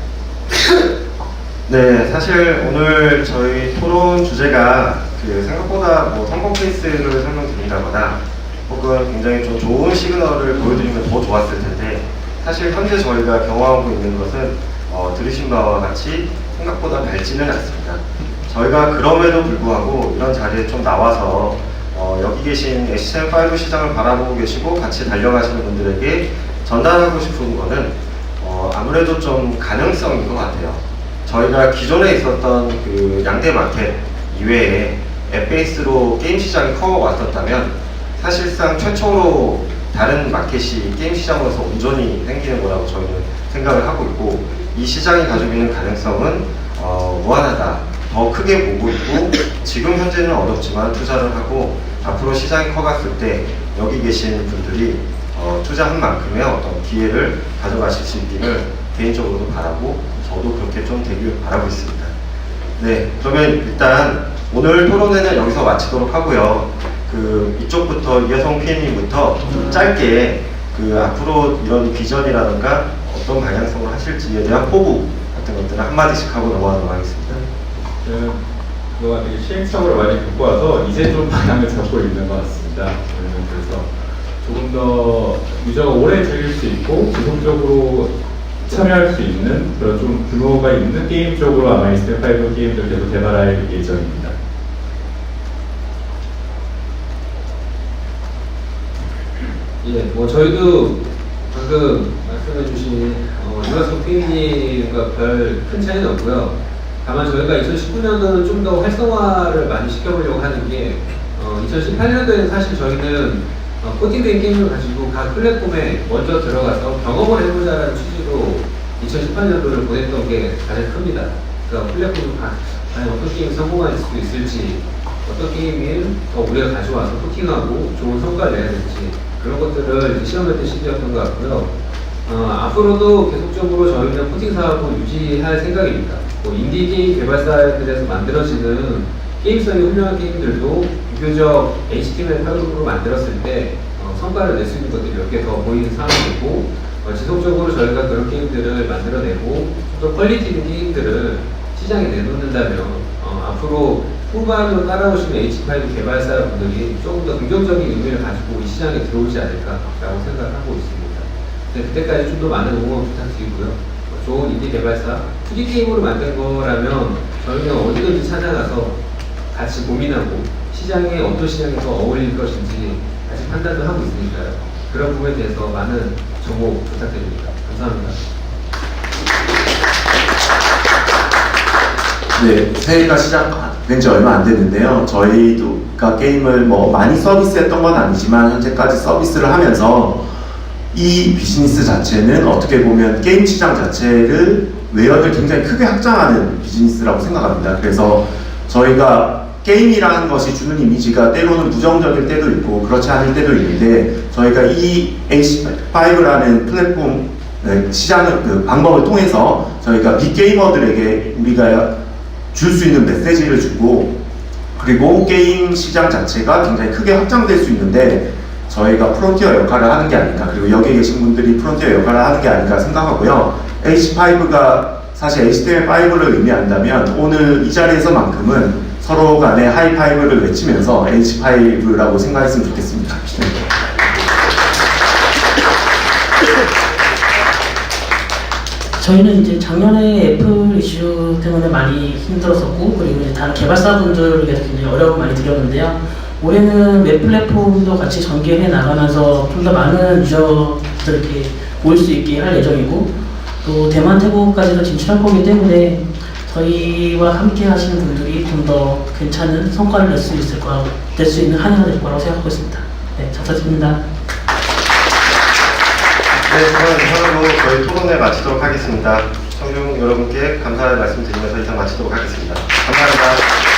네, 사실 오늘 저희 토론 주제가 생각보다 성공 케이스를 설명드린다거나 혹은 굉장히 좀 좋은 시그널을 보여드리면 더 좋았을 텐데 사실 현재 저희가 경험하고 있는 것은 들으신 바와 같이 생각보다 밝지는 않습니다. 저희가 그럼에도 불구하고 이런 자리에 좀 나와서 여기 계신 HTML5 시장을 바라보고 계시고 같이 달려가시는 분들에게 전달하고 싶은 거는 아무래도 좀 가능성인 것 같아요. 저희가 기존에 있었던 그 양대 마켓 이외에 앱 베이스로 게임 시장이 커왔었다면 사실상 최초로 다른 마켓이 게임 시장으로서 온전히 생기는 거라고 저희는 생각을 하고 있고 이 시장이 가지고 있는 가능성은 무한하다. 더 크게 보고 있고 지금 현재는 어렵지만 투자를 하고 앞으로 시장이 커갔을 때 여기 계신 분들이 투자한 만큼의 어떤 기회를 가져가실 수 있기를 개인적으로도 바라고 저도 그렇게 좀 되길 바라고 있습니다. 네, 그러면 일단 오늘 토론회는 여기서 마치도록 하고요. 이쪽부터 이여성 PM님부터 짧게 앞으로 이런 비전이라든가 어떤 방향성을 하실지에 대한 포부 같은 것들을 한마디씩 하고 넘어가도록 하겠습니다. 그거가 되게 시행착오를 많이 겪고 와서 이제 좀 방향을 잡고 있는 것 같습니다. 저희는 그래서 조금 더 유저가 오래 즐길 수 있고 지속적으로 참여할 수 있는 그런 좀 규모가 있는 게임 쪽으로 아마 HTML5 게임들 계속 개발할 예정입니다. 예, 저희도 방금 말씀해주신 유아성 PM님과 별 큰 차이는 없고요. 다만 저희가 2019년도는 좀 더 활성화를 많이 시켜보려고 하는 게 2018년도에는 사실 저희는 코팅된 게임을 가지고 각 플랫폼에 먼저 들어가서 경험을 해보자라는 취지로 2018년도를 보냈던 게 가장 큽니다. 그러니까 플랫폼이 과연 어떤 게임이 성공할 수 있을지 어떤 게임을 더 우리가 가져와서 코팅하고 좋은 성과를 내야 될지 그런 것들을 시험했던 시기였던 것 같고요. 앞으로도 계속적으로 저희는 코팅 사업을 유지할 생각입니다. 인디 게임 개발사들에서 만들어지는 게임성이 훌륭한 게임들도 비교적 HTML5로 만들었을 때 성과를 낼 수 있는 것들이 몇 개 더 보이는 상황이고 지속적으로 저희가 그런 게임들을 만들어내고 또 퀄리티 있는 게임들을 시장에 내놓는다면 앞으로 후반으로 따라오시는 H5 개발사분들이 조금 더 긍정적인 의미를 가지고 이 시장에 들어오지 않을까라고 생각하고 있습니다. 그때까지 좀 더 많은 응원 부탁드리고요. 좋은 인디 개발사, 2D 게임으로 만든 거라면 저희는 어디든지 찾아가서 같이 고민하고 시장에 어떤 시장에서 어울릴 것인지 같이 판단도 하고 있으니까요. 그런 부분에 대해서 많은 정보 부탁드립니다. 감사합니다. 네, 새해가 시작된 지 얼마 안 됐는데요. 저희가 게임을 뭐 많이 서비스했던 건 아니지만 현재까지 서비스를 하면서 이 비즈니스 자체는 어떻게 보면 게임 시장 자체를 외연을 굉장히 크게 확장하는 비즈니스라고 생각합니다. 그래서 저희가 게임이라는 것이 주는 이미지가 때로는 부정적일 때도 있고 그렇지 않을 때도 있는데 저희가 이 H5라는 플랫폼 시장을 그 방법을 통해서 저희가 빅게이머들에게 우리가 줄 수 있는 메시지를 주고 그리고 게임 시장 자체가 굉장히 크게 확장될 수 있는데 저희가 프론티어 역할을 하는 게 아닌가 그리고 여기 계신 분들이 프론티어 역할을 하는 게 아닌가 생각하고요. H5가 사실 HTML5를 의미한다면 오늘 이 자리에서만큼은 서로 간에 하이파이브를 외치면서 H5라고 생각했으면 좋겠습니다. 저희는 이제 작년에 애플 이슈 때문에 많이 힘들었었고 그리고 이제 다른 개발사분들에게도 굉장히 어려움을 많이 드렸는데요. 올해는 웹 플랫폼도 같이 전개해 나가면서 좀 더 많은 유저들에게 올 수 있게 할 예정이고 또 대만, 태국까지도 진출할 거기 때문에 저희와 함께 하시는 분들이 좀 더 괜찮은 성과를 낼 수 있는 한 해가 될 거라고 생각하고 있습니다. 네, 감사드립니다. 네, 그럼 이상으로 저희 토론회 마치도록 하겠습니다. 청중 여러분께 감사의 말씀 드리면서 이상 마치도록 하겠습니다. 감사합니다.